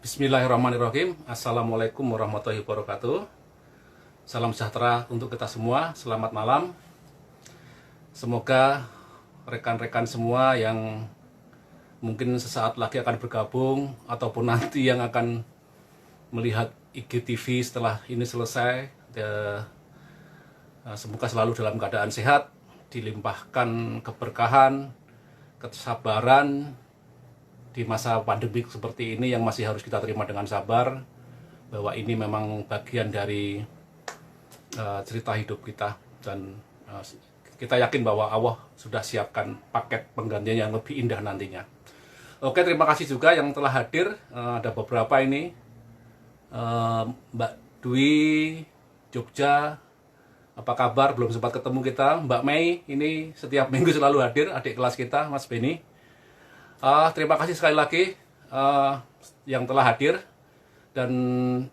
Bismillahirrahmanirrahim. Assalamualaikum warahmatullahi wabarakatuh. Salam sejahtera untuk kita semua. Selamat malam. Semoga rekan-rekan semua yang mungkin sesaat lagi akan bergabung ataupun nanti yang akan melihat IGTV setelah ini selesai, semoga selalu dalam keadaan sehat, dilimpahkan keberkahan, kesabaran di masa pandemik seperti ini yang masih harus kita terima dengan sabar, bahwa ini memang bagian dari cerita hidup kita, dan kita yakin bahwa Allah sudah siapkan paket penggantian yang lebih indah nantinya. Oke, terima kasih juga yang telah hadir. Ada beberapa ini, Mbak Dwi Jogja, apa kabar? Belum sempat ketemu kita. Mbak Mei ini setiap minggu selalu hadir, adik kelas kita, Mas Beni. Terima kasih sekali lagi yang telah hadir, dan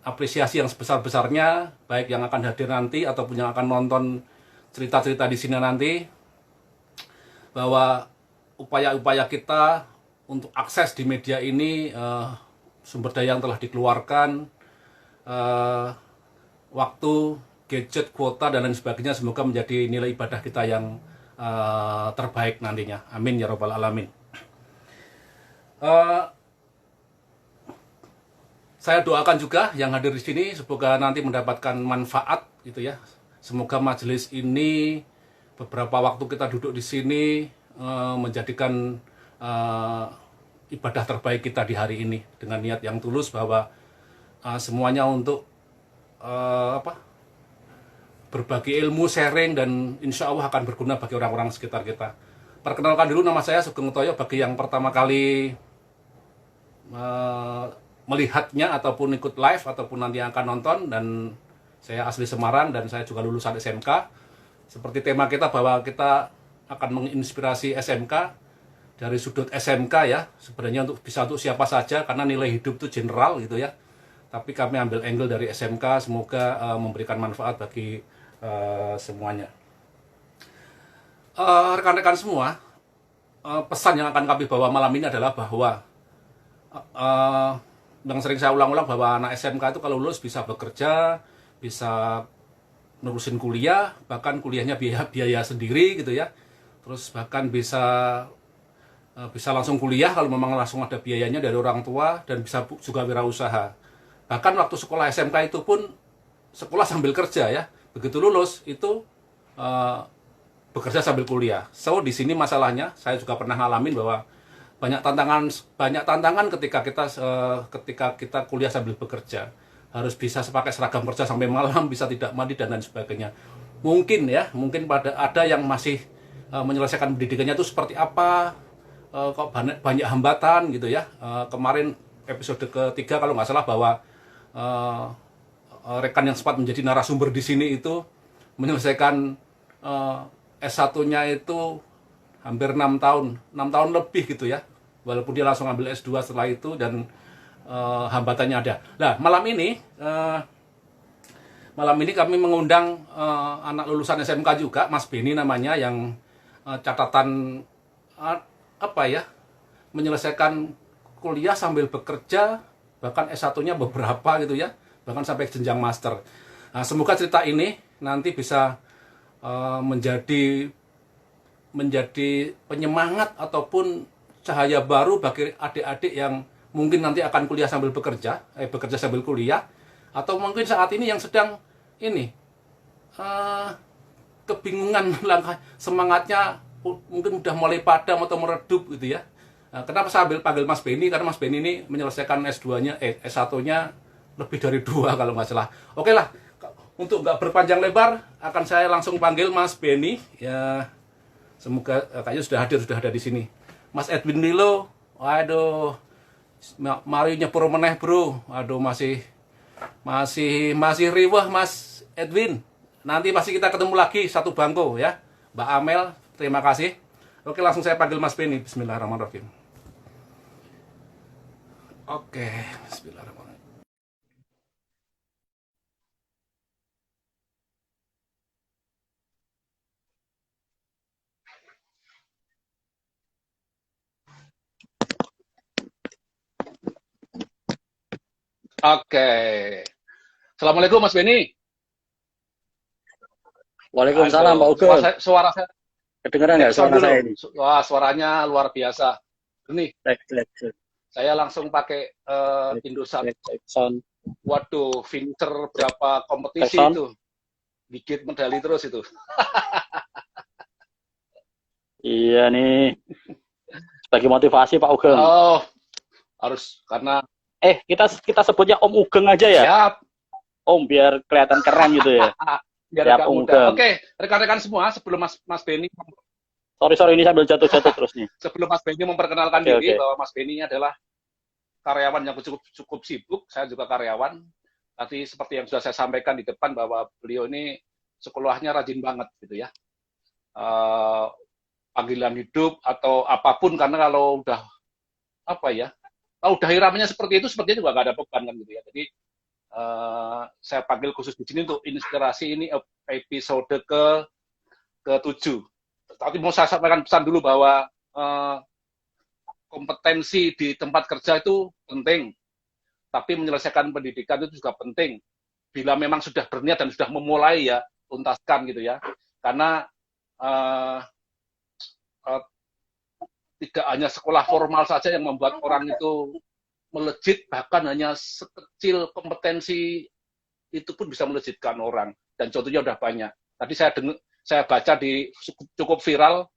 apresiasi yang sebesar-besarnya, baik yang akan hadir nanti ataupun yang akan nonton cerita-cerita di sini nanti, bahwa upaya-upaya kita untuk akses di media ini, sumber daya yang telah dikeluarkan, waktu, gadget, kuota, dan lain sebagainya, semoga menjadi nilai ibadah kita yang terbaik nantinya. Amin ya robbal alamin. Saya doakan juga yang hadir di sini semoga nanti mendapatkan manfaat gitu ya. Semoga majelis ini, beberapa waktu kita duduk di sini, menjadikan ibadah terbaik kita di hari ini dengan niat yang tulus, bahwa semuanya untuk berbagi ilmu, sharing, dan insya Allah akan berguna bagi orang-orang sekitar kita. Perkenalkan dulu, nama saya Sugeng Utoyo. Bagi yang pertama kali melihatnya ataupun ikut live ataupun nanti yang akan nonton, dan saya asli Semarang dan saya juga lulusan SMK. Seperti tema kita, bahwa kita akan menginspirasi SMK dari sudut SMK ya, sebenarnya bisa untuk siapa saja, karena nilai hidup itu general gitu ya, tapi kami ambil angle dari SMK. Semoga memberikan manfaat bagi semuanya. Rekan-rekan semua, pesan yang akan kami bawa malam ini adalah bahwa yang sering saya ulang-ulang, bahwa anak SMK itu kalau lulus bisa bekerja, bisa nerusin kuliah, bahkan kuliahnya biaya sendiri gitu ya. Terus bahkan bisa langsung kuliah kalau memang langsung ada biayanya dari orang tua, dan bisa juga wirausaha. Bahkan waktu sekolah SMK itu pun sekolah sambil kerja ya. Begitu lulus itu bekerja sambil kuliah. So di sini masalahnya, saya juga pernah ngalamin bahwa banyak tantangan ketika kita kuliah sambil bekerja. Harus bisa pakai seragam kerja sampai malam, bisa tidak mandi, dan lain sebagainya. Mungkin ada yang masih menyelesaikan pendidikannya itu seperti apa, kok banyak hambatan gitu ya. Kemarin episode ketiga kalau nggak salah, bahwa rekan yang sempat menjadi narasumber di sini itu menyelesaikan S1-nya itu hampir 6 tahun, 6 tahun lebih gitu ya. Walaupun dia langsung ambil S2 setelah itu, dan hambatannya ada. Nah, malam ini kami mengundang anak lulusan SMK juga, Mas Beni namanya, yang catatan menyelesaikan kuliah sambil bekerja, bahkan S1-nya beberapa gitu ya, bahkan sampai jenjang master. Nah, semoga cerita ini nanti bisa menjadi penyemangat ataupun cahaya baru bagi adik-adik yang mungkin nanti akan kuliah sambil bekerja sambil kuliah, atau mungkin saat ini yang sedang kebingungan, langkah semangatnya mungkin udah mulai padam atau meredup gitu ya. Nah, kenapa saya panggil Mas Beni? Karena Mas Beni ini menyelesaikan S1-nya lebih dari 2 kalau nggak salah. Oke lah, untuk nggak berpanjang lebar, akan saya langsung panggil Mas Beni ya. Semoga kayaknya sudah ada di sini. Mas Edwin Lilo, waduh, mari nyepur meneh bro. Aduh, masih riwah Mas Edwin. Nanti pasti kita ketemu lagi satu bangku ya. Mbak Amel, terima kasih. Oke, langsung saya panggil Mas Beni. Bismillahirrahmanirrahim. Oke, bismillahirrahmanirrahim. Oke. Assalamualaikum Mas Beni. Waalaikumsalam Pak Aduh, Ugeng. suara saya Kedengeran cek nggak sound suara dulu. saya ini? Wah, suaranya luar biasa. Ini Cek, cek, cek, saya langsung pakai cek, Indosat. cek, cek sound, Waduh, finisher cek, berapa cek kompetisi sound. itu. Dikit medali terus itu. Iya nih, sebagai motivasi Pak Ugeng. Oh, harus karena Kita kita sebutnya Om Ugeng aja ya. siap. Om biar kelihatan keren gitu ya. Biar Siap agak Om mudah. Ugeng. Oke, rekan-rekan semua, sebelum Mas Beni Sorry sorry ini sambil jatuh-jatuh terus nih. sebelum Mas Beni memperkenalkan Oke diri oke. bahwa Mas Beni adalah karyawan yang cukup sibuk, saya juga karyawan. Tadi seperti yang sudah saya sampaikan di depan bahwa beliau ini sekolahnya rajin banget gitu ya. Eh, Panggilan hidup atau apapun, karena kalau udah apa ya, kalau udah iramanya seperti itu sepertinya juga gak ada beban kan gitu ya. Jadi saya panggil khusus di sini untuk inspirasi ini episode ke-7. Tapi mau saya sampaikan pesan dulu bahwa kompetensi di tempat kerja itu penting, tapi menyelesaikan pendidikan itu juga penting. Bila memang sudah berniat dan sudah memulai ya, tuntaskan gitu ya. Karena uh, uh, tidak hanya sekolah formal saja yang membuat orang itu melejit, bahkan hanya sekecil kompetensi itu pun bisa melejitkan orang. Dan contohnya udah banyak. Tadi saya baca di cukup viral,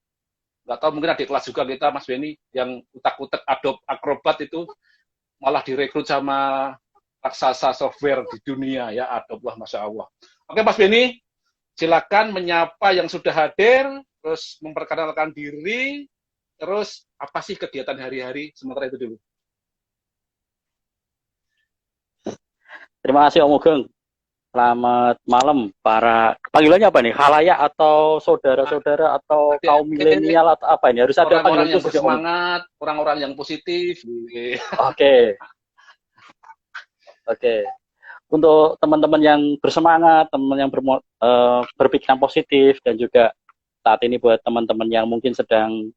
nggak tahu mungkin ada di kelas juga kita Mas Beni yang utak-utak Adobe Acrobat itu malah direkrut sama raksasa software di dunia ya, Adobe. Wah, Masya Allah. Oke Mas Beni, silakan menyapa yang sudah hadir, terus memperkenalkan diri, terus apa sih kegiatan hari-hari, sementara itu dulu. Terima kasih Om Ugeng. Selamat malam para panggilannya apa nih? Halayak atau saudara-saudara atau kaum milenial atau apa ini? Harus ada orang-orang panggilan yang khusus ya Om. bersemangat, orang-orang yang positif. Oke. Oke. Untuk teman-teman yang bersemangat, teman yang berpikiran positif, dan juga saat ini buat teman-teman yang mungkin sedang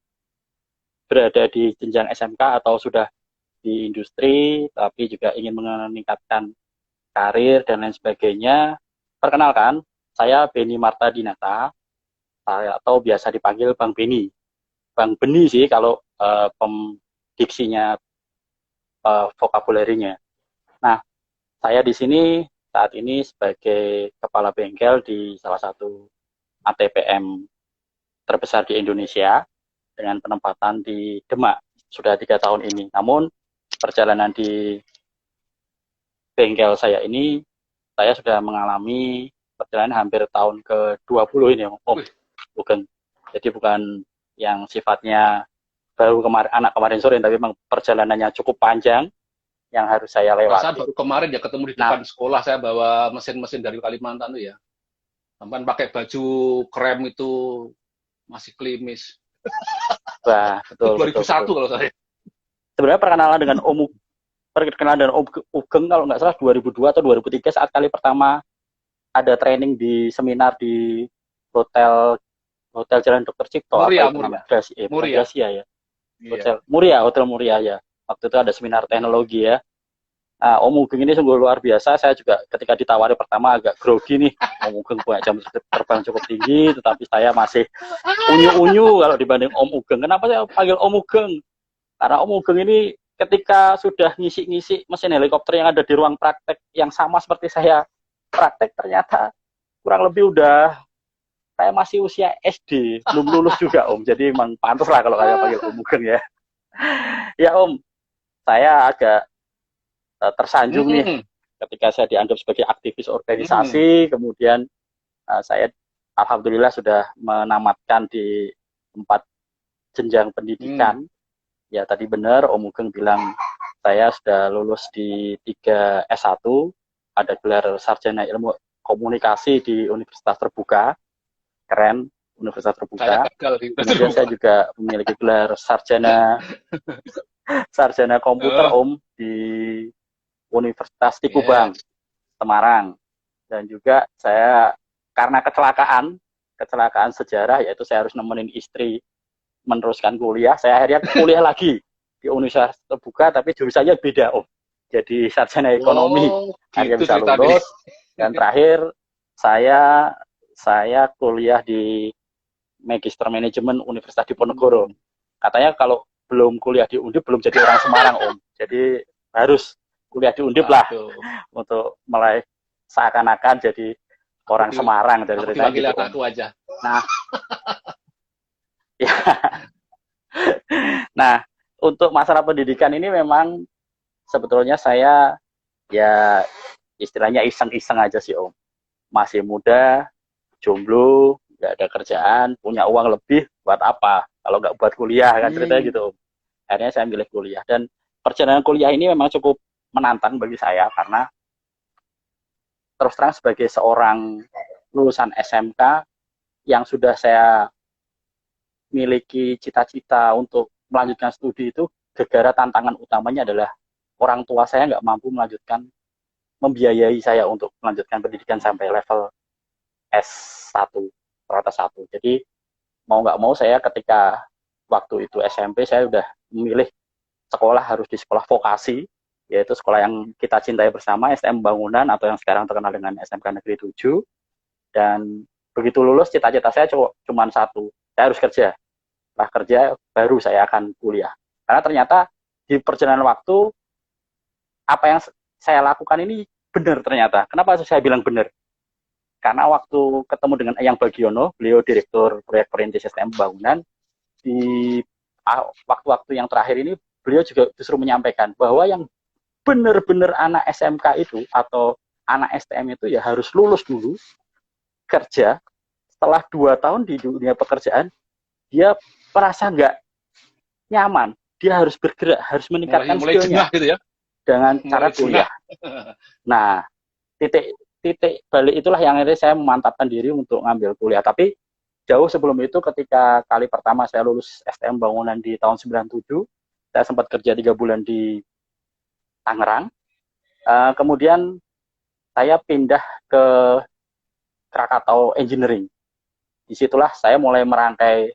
berada di jenjang SMK atau sudah di industri, tapi juga ingin meningkatkan karir dan lain sebagainya. Perkenalkan, saya Beni Marta Dinata, atau biasa dipanggil Bang Beni. Bang Beni sih kalau diksinya, vokabularinya. Nah, saya di sini saat ini sebagai kepala bengkel di salah satu ATPM terbesar di Indonesia dengan penempatan di Demak sudah 3 tahun ini. Namun perjalanan di bengkel saya ini, saya sudah mengalami perjalanan hampir tahun ke-20 ini Om Ugeng. Jadi bukan yang sifatnya baru anak kemarin sore, tapi memang perjalanannya cukup panjang yang harus saya lewati. Perasaan baru kemarin ya ketemu di depan sekolah, saya bawa mesin-mesin dari Kalimantan tuh ya. Sampai pakai baju krem itu masih klimis. Wah, betul. 2001 betul. Kalau saya. Sebenarnya perkenalan dengan Om Ugeng kalau nggak salah 2002 atau 2003 saat kali pertama ada training di seminar di Hotel Jalan Dr. Cipto. Muria, Muria. Ya. Hotel Muria ya. Waktu itu ada seminar teknologi ya. Nah, Om Ugeng ini sungguh luar biasa. Saya juga ketika ditawari pertama agak grogi nih. Om Ugeng punya jam terbang cukup tinggi, tetapi saya masih unyu-unyu kalau dibanding Om Ugeng. Kenapa saya panggil Om Ugeng? Karena Om Ugeng ini ketika sudah ngisi-ngisi mesin helikopter yang ada di ruang praktek yang sama seperti saya praktek, ternyata kurang lebih udah saya masih usia SD, belum lulus juga Om. Jadi memang pantas lah kalau saya panggil Om Ugeng ya. Ya Om, saya agak tersanjung nih ketika saya dianggap sebagai aktivis organisasi, kemudian saya alhamdulillah sudah menamatkan di 4 jenjang pendidikan. Ya tadi benar Om Ugeng bilang saya sudah lulus di 3 S1, ada gelar sarjana ilmu komunikasi di Universitas Terbuka, keren, Universitas Terbuka. Kemudian saya juga memiliki gelar sarjana komputer Om di Universitas Tikubang, Semarang. Dan juga saya karena kecelakaan sejarah, yaitu saya harus nemenin istri meneruskan kuliah, saya akhirnya kuliah lagi di Universitas Terbuka, tapi jurusannya beda Om. jadi sarjana ekonomi, akhirnya gitu bisa ceritanya. lulus. Dan terakhir saya kuliah di Magister Manajemen Universitas Diponegoro. Katanya kalau belum kuliah di Undip belum jadi orang Semarang, Om. Jadi harus kuliah di Undip lah Aduh, untuk mulai seakan-akan jadi orang di- Semarang dari aku ceritanya dipanggil gitu, Om. aku aja. Nah, ya, nah untuk masalah pendidikan ini memang sebetulnya saya ya istilahnya iseng-iseng aja sih, Om. Masih muda, jomblo, nggak ada kerjaan, punya uang lebih buat apa? Kalau nggak buat kuliah kan ceritanya gitu, Om. Akhirnya saya milih kuliah dan perjalanan kuliah ini memang cukup menantang bagi saya karena terus terang sebagai seorang lulusan SMK yang sudah saya miliki cita-cita untuk melanjutkan studi itu, gegara tantangan utamanya adalah orang tua saya nggak mampu membiayai saya untuk melanjutkan pendidikan sampai level S1, rata 1. Jadi mau nggak mau saya ketika waktu itu SMP saya udah memilih sekolah harus di sekolah vokasi, yaitu sekolah yang kita cintai bersama, STM Bangunan atau yang sekarang terkenal dengan SMK Negeri 7. Dan begitu lulus cita-cita saya cuma satu, saya harus kerja. Setelah kerja baru saya akan kuliah. Karena ternyata di perjalanan waktu apa yang saya lakukan ini benar ternyata. Kenapa saya bilang benar? Karena waktu ketemu dengan Eyang Bagiono, beliau direktur proyek perintis STM Bangunan, di waktu-waktu yang terakhir ini beliau juga justru menyampaikan bahwa yang benar-benar anak SMK itu atau anak STM itu ya harus lulus dulu, kerja. Setelah 2 tahun di dunia pekerjaan, dia merasa nggak nyaman. Dia harus bergerak, harus meningkatkan mulai skillnya jengah gitu ya. dengan cara Mulai jengah. kuliah. Nah, titik balik itulah yang akhirnya saya memantapkan diri untuk ngambil kuliah. Tapi jauh sebelum itu ketika kali pertama saya lulus STM Bangunan di tahun 97, saya sempat kerja 3 bulan di Tangerang. Kemudian saya pindah ke Krakatau Engineering. Disitulah saya mulai merangkai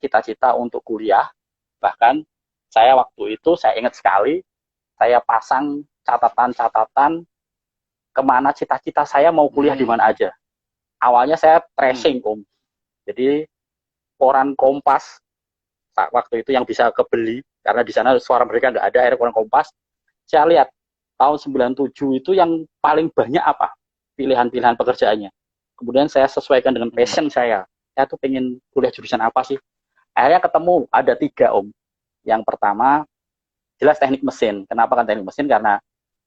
cita-cita untuk kuliah. Bahkan saya waktu itu saya ingat sekali, saya pasang catatan-catatan kemana cita-cita saya mau kuliah di mana aja. Awalnya saya tracing, Om. Jadi koran Kompas waktu itu yang bisa kebeli karena di sana suara mereka nggak ada, akhirnya koran Kompas. Saya lihat tahun 97 itu yang paling banyak apa pilihan-pilihan pekerjaannya. Kemudian saya sesuaikan dengan passion saya. Saya tuh pengen kuliah jurusan apa sih? Akhirnya ketemu ada 3, Om. Yang pertama jelas teknik mesin. Kenapa kan teknik mesin? Karena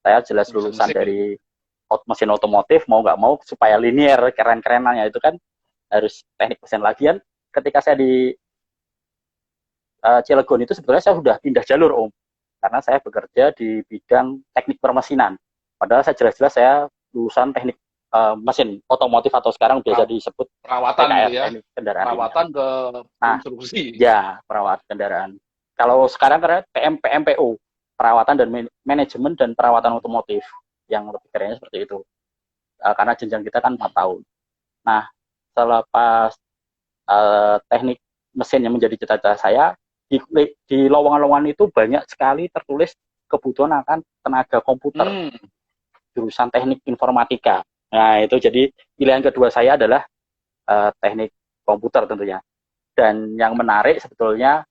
saya jelas lulusan dari mesin otomotif, mau nggak mau supaya linier keren-kerenannya itu kan harus teknik mesin. Lagian ketika saya di Cilegon itu sebetulnya saya sudah pindah jalur, Om, karena saya bekerja di bidang teknik permesinan. Padahal saya jelas-jelas saya lulusan teknik mesin otomotif atau sekarang biasa disebut perawatan PKR, gitu ya. teknik kendaraan. Perawatan ke konstruksi. Ya, perawat kendaraan. Kalau sekarang karena PMPO, perawatan dan manajemen dan perawatan otomotif, yang lebih kerennya seperti itu. Karena jenjang kita kan 4 tahun. Nah, selepas teknik mesin yang menjadi cita-cita saya, di lowongan-lowongan itu banyak sekali tertulis kebutuhan akan tenaga komputer, jurusan teknik informatika. Nah, itu jadi pilihan kedua saya adalah teknik komputer tentunya. Dan yang menarik sebetulnya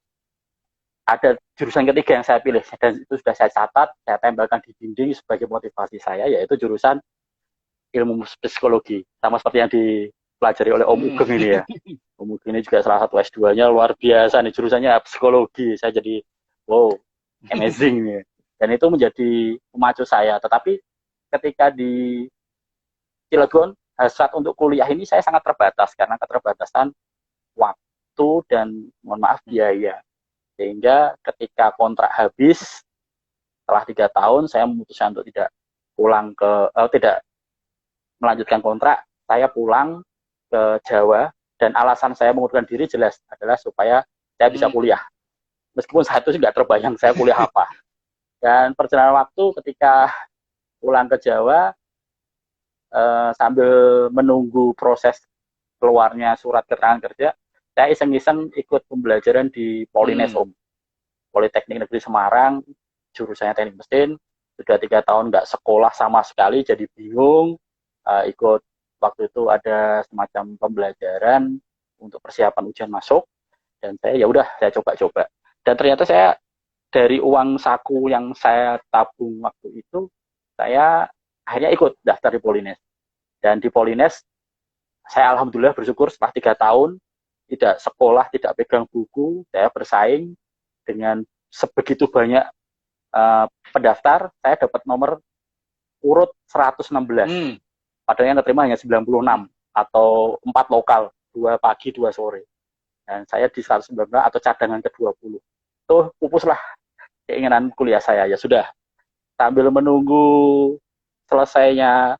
ada jurusan ketiga yang saya pilih, dan itu sudah saya catat, saya tempelkan di dinding sebagai motivasi saya, yaitu jurusan ilmu psikologi. Sama seperti yang dipelajari oleh Om Ugeng ini ya. Om Ugeng ini juga salah satu S2-nya luar biasa nih, jurusannya psikologi. Saya jadi, wow, amazing nih. Dan itu menjadi pemacu saya. Tetapi ketika di Cilegon, hasrat untuk kuliah ini saya sangat terbatas, karena keterbatasan waktu dan, mohon maaf, biaya. Sehingga ketika kontrak habis, setelah 3 tahun, saya memutuskan untuk tidak melanjutkan kontrak. Saya pulang ke Jawa, dan alasan saya mengundurkan diri jelas adalah supaya saya bisa kuliah. Meskipun saat itu nggak terbayang saya kuliah apa. Dan perjalanan waktu ketika pulang ke Jawa, sambil menunggu proses keluarnya surat keterangan kerja, saya iseng-iseng ikut pembelajaran di Polines, Om. Politeknik Negeri Semarang, jurusannya teknik mesin. sudah 3 tahun nggak sekolah sama sekali, jadi bingung. Ikut waktu itu ada semacam pembelajaran untuk persiapan ujian masuk, dan saya ya udah saya coba-coba. Dan ternyata saya dari uang saku yang saya tabung waktu itu, saya akhirnya ikut daftar di Polines. Dan di Polines, saya alhamdulillah bersyukur setelah 3 tahun tidak sekolah, tidak pegang buku, saya bersaing dengan sebegitu banyak pendaftar, saya dapat nomor urut 116. Padahal yang terima hanya 96 atau 4 lokal, 2 pagi, 2 sore. Dan saya di 119 atau cadangan ke-20. Tuh pupuslah keinginan kuliah saya. Ya sudah, sambil menunggu selesainya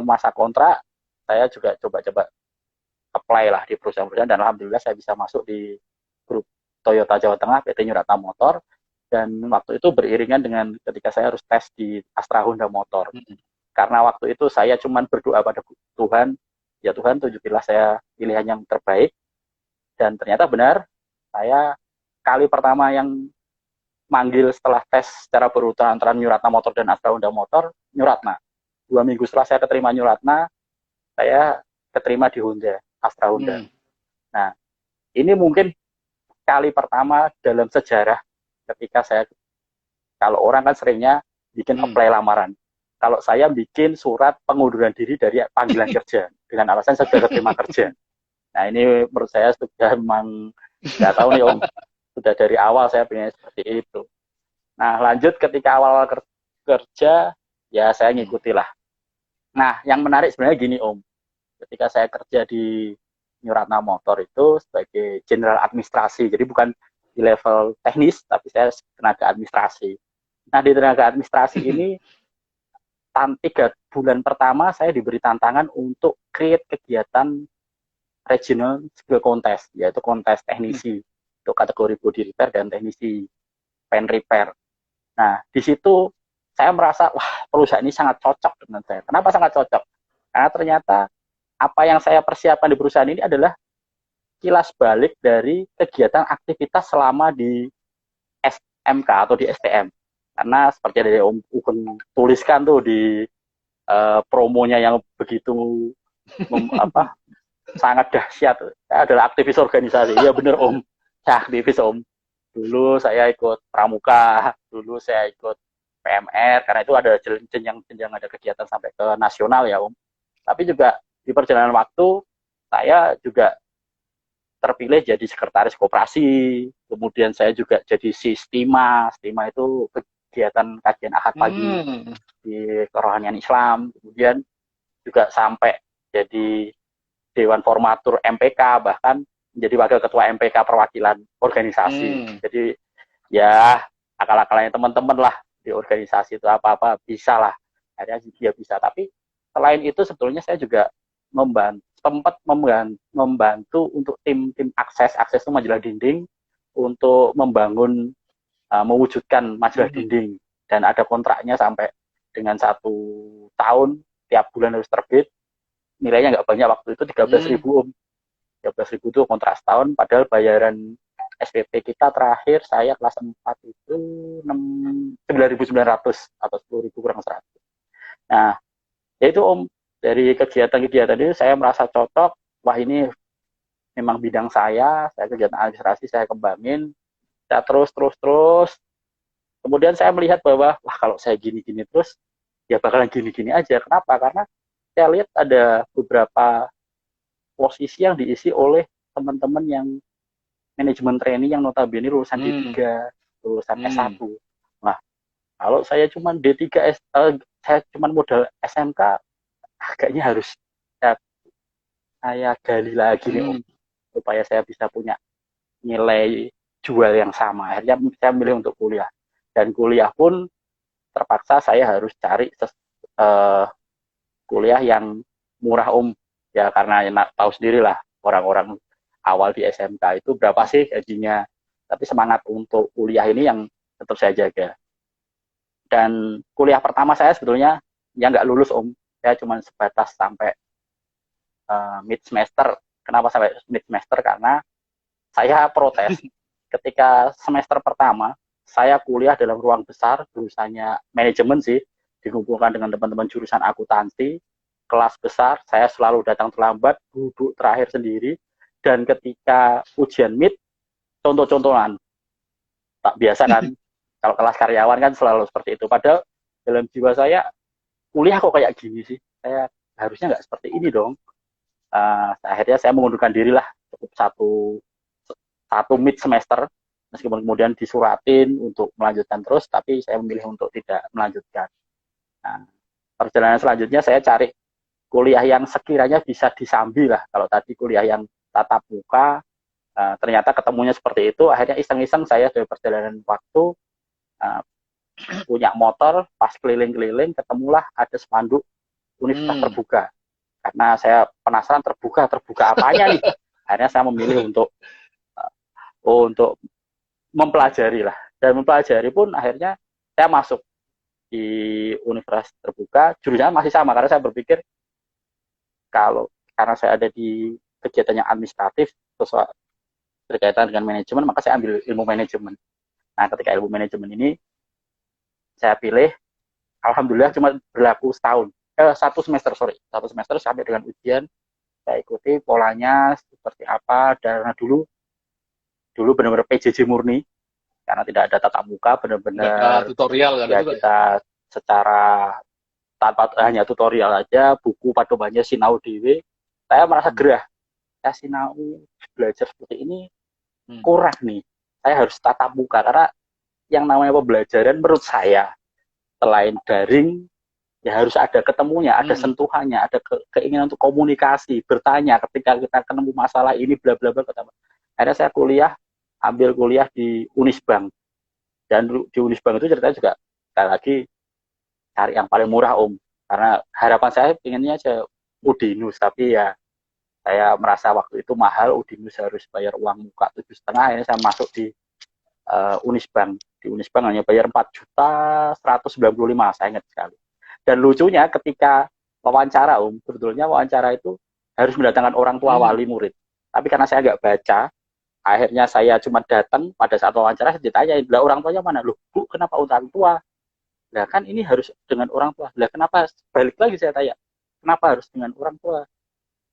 masa kontrak, saya juga coba-coba apply lah di perusahaan-perusahaan, dan alhamdulillah saya bisa masuk di grup Toyota Jawa Tengah, PT Nyuratna Motor. Dan waktu itu beriringan dengan ketika saya harus tes di Astra Honda Motor. Karena waktu itu saya cuma berdoa pada Tuhan, ya Tuhan tunjukilah saya pilihan yang terbaik. Dan ternyata benar, saya kali pertama yang manggil setelah tes secara berurutan antara Nyuratna Motor dan Astra Honda Motor, Nyuratna. 2 minggu setelah saya keterima Nyuratna, saya keterima di Honda, Astra Honda. Nah, ini mungkin kali pertama dalam sejarah ketika saya, kalau orang kan seringnya bikin apply lamaran. Kalau saya bikin surat pengunduran diri dari panggilan kerja dengan alasan saya sudah terima kerja. Nah, ini menurut saya sudah memang nggak tahu nih Om, sudah dari awal saya pengen seperti itu. Nah, lanjut ketika awal-awal kerja, ya saya ngikuti lah. Nah, yang menarik sebenarnya gini Om, ketika saya kerja di Nyuratna Motor itu sebagai general administrasi, jadi bukan di level teknis, tapi saya tenaga administrasi. Nah, di tenaga administrasi ini 3 bulan pertama saya diberi tantangan untuk create kegiatan regional skill contest, yaitu kontes teknisi untuk kategori body repair dan teknisi pen repair. Nah, di situ saya merasa, wah, perusahaan ini sangat cocok dengan saya. Kenapa sangat cocok? Karena ternyata apa yang saya persiapkan di perusahaan ini adalah kilas balik dari kegiatan aktivitas selama di SMK atau di STM. Karena seperti yang Om Ugeng tuliskan tuh di promonya yang begitu sangat dahsyat. Saya adalah aktivis organisasi. Iya bener Om, saya aktivis Om. Dulu saya ikut pramuka, dulu saya ikut PMR, karena itu ada jenjang ada kegiatan sampai ke nasional ya Om. Tapi juga di perjalanan waktu, saya juga terpilih jadi sekretaris koperasi, kemudian saya juga jadi Stima itu kegiatan kajian ahad pagi di kerohanian Islam, kemudian juga sampai jadi Dewan Formatur MPK, bahkan menjadi wakil ketua MPK perwakilan organisasi. Jadi ya akal-akalnya teman-teman lah di organisasi itu apa-apa bisa lah, akhirnya dia bisa. Tapi selain itu sebetulnya saya juga sempat membantu untuk tim akses itu majalah dinding, untuk membangun mewujudkan majalah dinding, dan ada kontraknya sampai dengan 1 tahun, tiap bulan harus terbit. Nilainya nggak banyak waktu itu, 13.000 Om. 13.000 itu kontrak setahun, padahal bayaran SPP kita terakhir saya kelas 4 itu 9.900 atau 10.000 kurang 100. Nah, yaitu Om, dari kegiatan-kegiatan itu saya merasa cocok, wah ini memang bidang saya kegiatan administrasi saya kembangin, saya terus. Kemudian saya melihat bahwa, wah kalau saya gini-gini terus, ya bakalan gini-gini aja. Kenapa? Karena saya lihat ada beberapa posisi yang diisi oleh teman-teman yang manajemen training yang notabene lulusan D3, lulusan S1. Nah, kalau saya cuma D3, saya cuma modal SMK, agaknya harus saya gali lagi nih Om, supaya saya bisa punya nilai jual yang sama. Akhirnya saya milih untuk kuliah. Dan kuliah pun terpaksa saya harus cari kuliah yang murah Om. Ya karena tahu sendiri lah, orang-orang awal di SMK itu berapa sih gajinya. Tapi semangat untuk kuliah ini yang tetap saya jaga. Dan kuliah pertama saya sebetulnya yang nggak lulus Om. Saya cuma sebatas sampai mid semester. Kenapa sampai mid semester? Karena saya protes ketika semester pertama saya kuliah dalam ruang besar, jurusannya manajemen sih, dikumpulkan dengan teman-teman jurusan akuntansi, kelas besar, saya selalu datang terlambat, duduk terakhir sendiri, dan ketika ujian mid, contoh-contohan, tak biasa kan, kalau kelas karyawan kan selalu seperti itu. Padahal dalam jiwa saya, kuliah kok kayak gini sih, saya harusnya nggak seperti ini dong. Akhirnya saya mengundurkan diri lah, cukup satu mid semester, meskipun kemudian disuratin untuk melanjutkan terus, tapi saya memilih untuk tidak melanjutkan. Nah, perjalanan selanjutnya saya cari kuliah yang sekiranya bisa disambi lah. Kalau tadi kuliah yang tatap muka, ternyata ketemunya seperti itu. Akhirnya iseng-iseng saya dari perjalanan waktu punya motor, pas keliling-keliling, ketemulah ada spanduk universitas terbuka. Karena saya penasaran terbuka apanya nih. Akhirnya saya memilih untuk mempelajari lah. Dan mempelajari pun akhirnya saya masuk di universitas terbuka, jurusan masih sama karena saya berpikir karena saya ada di kegiatan yang administratif sesuai berkaitan dengan manajemen, maka saya ambil ilmu manajemen. Nah, ketika ilmu manajemen ini saya pilih, alhamdulillah cuma berlaku satu semester sampai dengan ujian saya ikuti polanya seperti apa. Dan dulu benar-benar PJJ murni karena tidak ada tatap muka, benar-benar tutorial kan ya itu kita secara tanpa hanya tutorial aja, buku padomannya sinau dewe. Saya merasa gerah, ya sinau belajar seperti ini kurang nih, saya harus tatap muka karena yang namanya pembelajaran menurut saya selain daring ya harus ada ketemunya, ada sentuhannya, ada keinginan untuk komunikasi, bertanya ketika kita ketemu masalah ini bla bla bla. Akhirnya saya ambil kuliah di Unisbank, dan di Unisbank itu ceritanya juga sekali lagi cari yang paling murah karena harapan saya inginnya aja Udinus, tapi ya saya merasa waktu itu mahal, Udinus harus bayar uang muka 7,5. Akhirnya saya masuk di Unisbank. Di Unisbank hanya bayar 4.195.000, saya ingat sekali. Dan lucunya ketika wawancara sebetulnya wawancara itu harus mendatangkan orang tua wali murid. Tapi karena saya nggak baca, akhirnya saya cuma datang pada saat wawancara, saya ditanyain, lah orang tuanya mana? Loh Bu, kenapa orang tua? Lah kan ini harus dengan orang tua. Lah kenapa? Balik lagi saya tanya, kenapa harus dengan orang tua?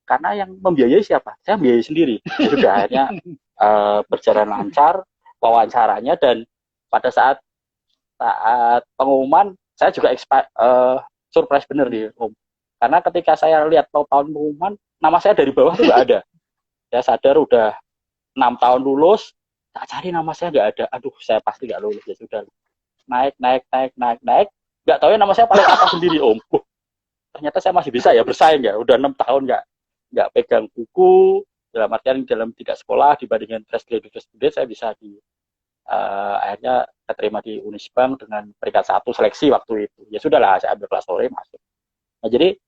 Karena yang membiayai siapa? Saya membiayai sendiri. Ya sudah, akhirnya berjalan lancar wawancaranya, dan pada saat pengumuman saya juga surprise bener nih karena ketika saya lihat tahun pengumuman, nama saya dari bawah tuh nggak ada. Saya sadar udah 6 tahun lulus, tak cari nama saya nggak ada. Aduh, saya pasti nggak lulus. Ya sudah, naik, nggak tahu ya nama saya paling atas sendiri ternyata saya masih bisa ya bersaing ya. Udah 6 tahun nggak pegang buku, dalam artian dalam tidak sekolah, dibandingkan fresh graduate saya bisa akhirnya keterima di Unisbank dengan peringkat 1 seleksi waktu itu. Ya sudahlah, saya ambil kelas sore masuk. Nah, jadi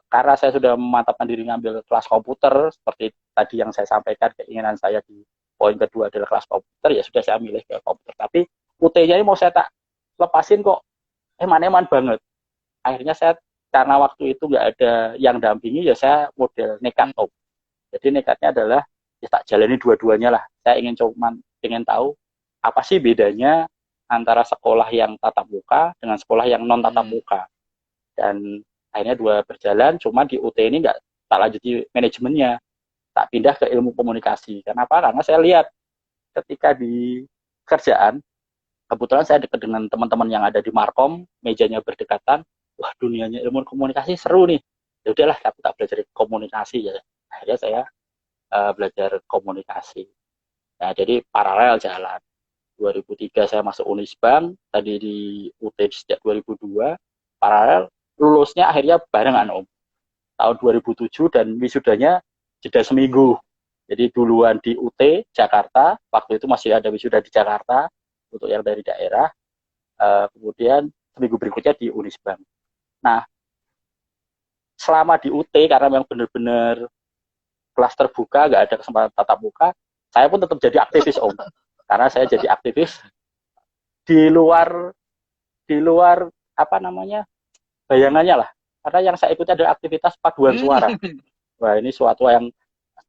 karena saya sudah memantapkan diri ngambil kelas komputer, seperti tadi yang saya sampaikan, keinginan saya di poin kedua adalah kelas komputer, ya sudah saya milih ke komputer. Tapi UT-nya ini mau saya tak lepasin kok, eman-eman banget. Akhirnya saya, karena waktu itu nggak ada yang dampingi, ya saya model nekat Jadi nekatnya adalah ya tak jalani dua-duanya lah. Saya ingin tahu apa sih bedanya antara sekolah yang tatap muka dengan sekolah yang non tatap muka. Dan akhirnya dua berjalan, cuma di UT ini nggak tak lanjut di manajemennya, tak pindah ke ilmu komunikasi. Kenapa? Karena saya lihat ketika di kerjaan, kebetulan saya dekat dengan teman-teman yang ada di Markom, mejanya berdekatan, wah dunianya ilmu komunikasi seru nih. Ya udahlah, aku tak belajar komunikasi ya. Akhirnya saya belajar komunikasi. Nah, jadi paralel jalan. 2003 saya masuk Unisbank, tadi di UT sejak 2002, paralel, lulusnya akhirnya barengan tahun 2007, dan wisudanya jeda seminggu. Jadi duluan di UT Jakarta, waktu itu masih ada wisuda di Jakarta untuk yang dari daerah, kemudian seminggu berikutnya di Unisbank. Nah, selama di UT karena memang benar-benar kelas terbuka, nggak ada kesempatan tatap muka, saya pun tetap jadi aktivis karena saya jadi aktivis di luar apa namanya bayangannya lah, karena yang saya ikuti adalah aktivitas paduan suara. Wah, ini suatu yang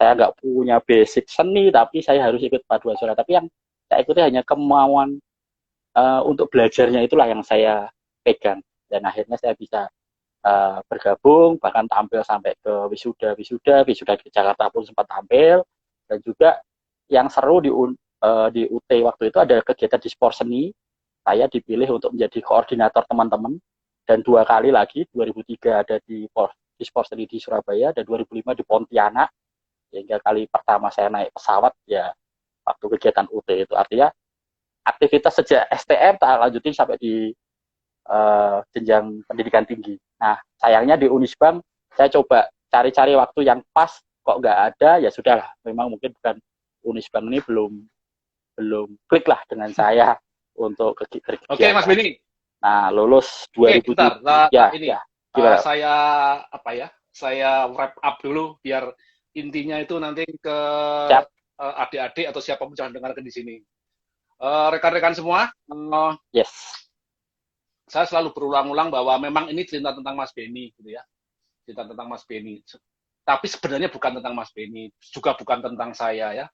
saya nggak punya basic seni, tapi saya harus ikut paduan suara. Tapi yang saya ikuti hanya kemauan untuk belajarnya, itulah yang saya pegang, dan akhirnya saya bisa bergabung, bahkan tampil sampai ke wisuda di Jakarta pun sempat tampil. Dan juga yang seru di UT waktu itu ada kegiatan di sport seni, saya dipilih untuk menjadi koordinator teman-teman, dan 2 kali lagi, 2003 ada di sport seni di Surabaya, dan 2005 di Pontianak. Hingga kali pertama saya naik pesawat ya waktu kegiatan UT itu. Artinya aktivitas sejak STM tak lanjutin sampai di jenjang pendidikan tinggi. Nah, sayangnya di Unisbank saya coba cari-cari waktu yang pas, kok nggak ada, ya sudahlah. Memang mungkin bukan, Unisbank ini belum klik lah dengan saya untuk kegiatan. Oke, Mas Beni. Nah, lulus Oke, 2007. bentar. Ini Ya, gimana? saya wrap up dulu biar intinya itu nanti ke Siap. adik-adik atau siapapun jangan dengarkan di sini. Rekan-rekan semua, Yes. saya selalu berulang-ulang bahwa memang ini cerita tentang Mas Beni, gitu ya. Cerita tentang Mas Beni. Tapi sebenarnya bukan tentang Mas Beni, juga bukan tentang saya ya.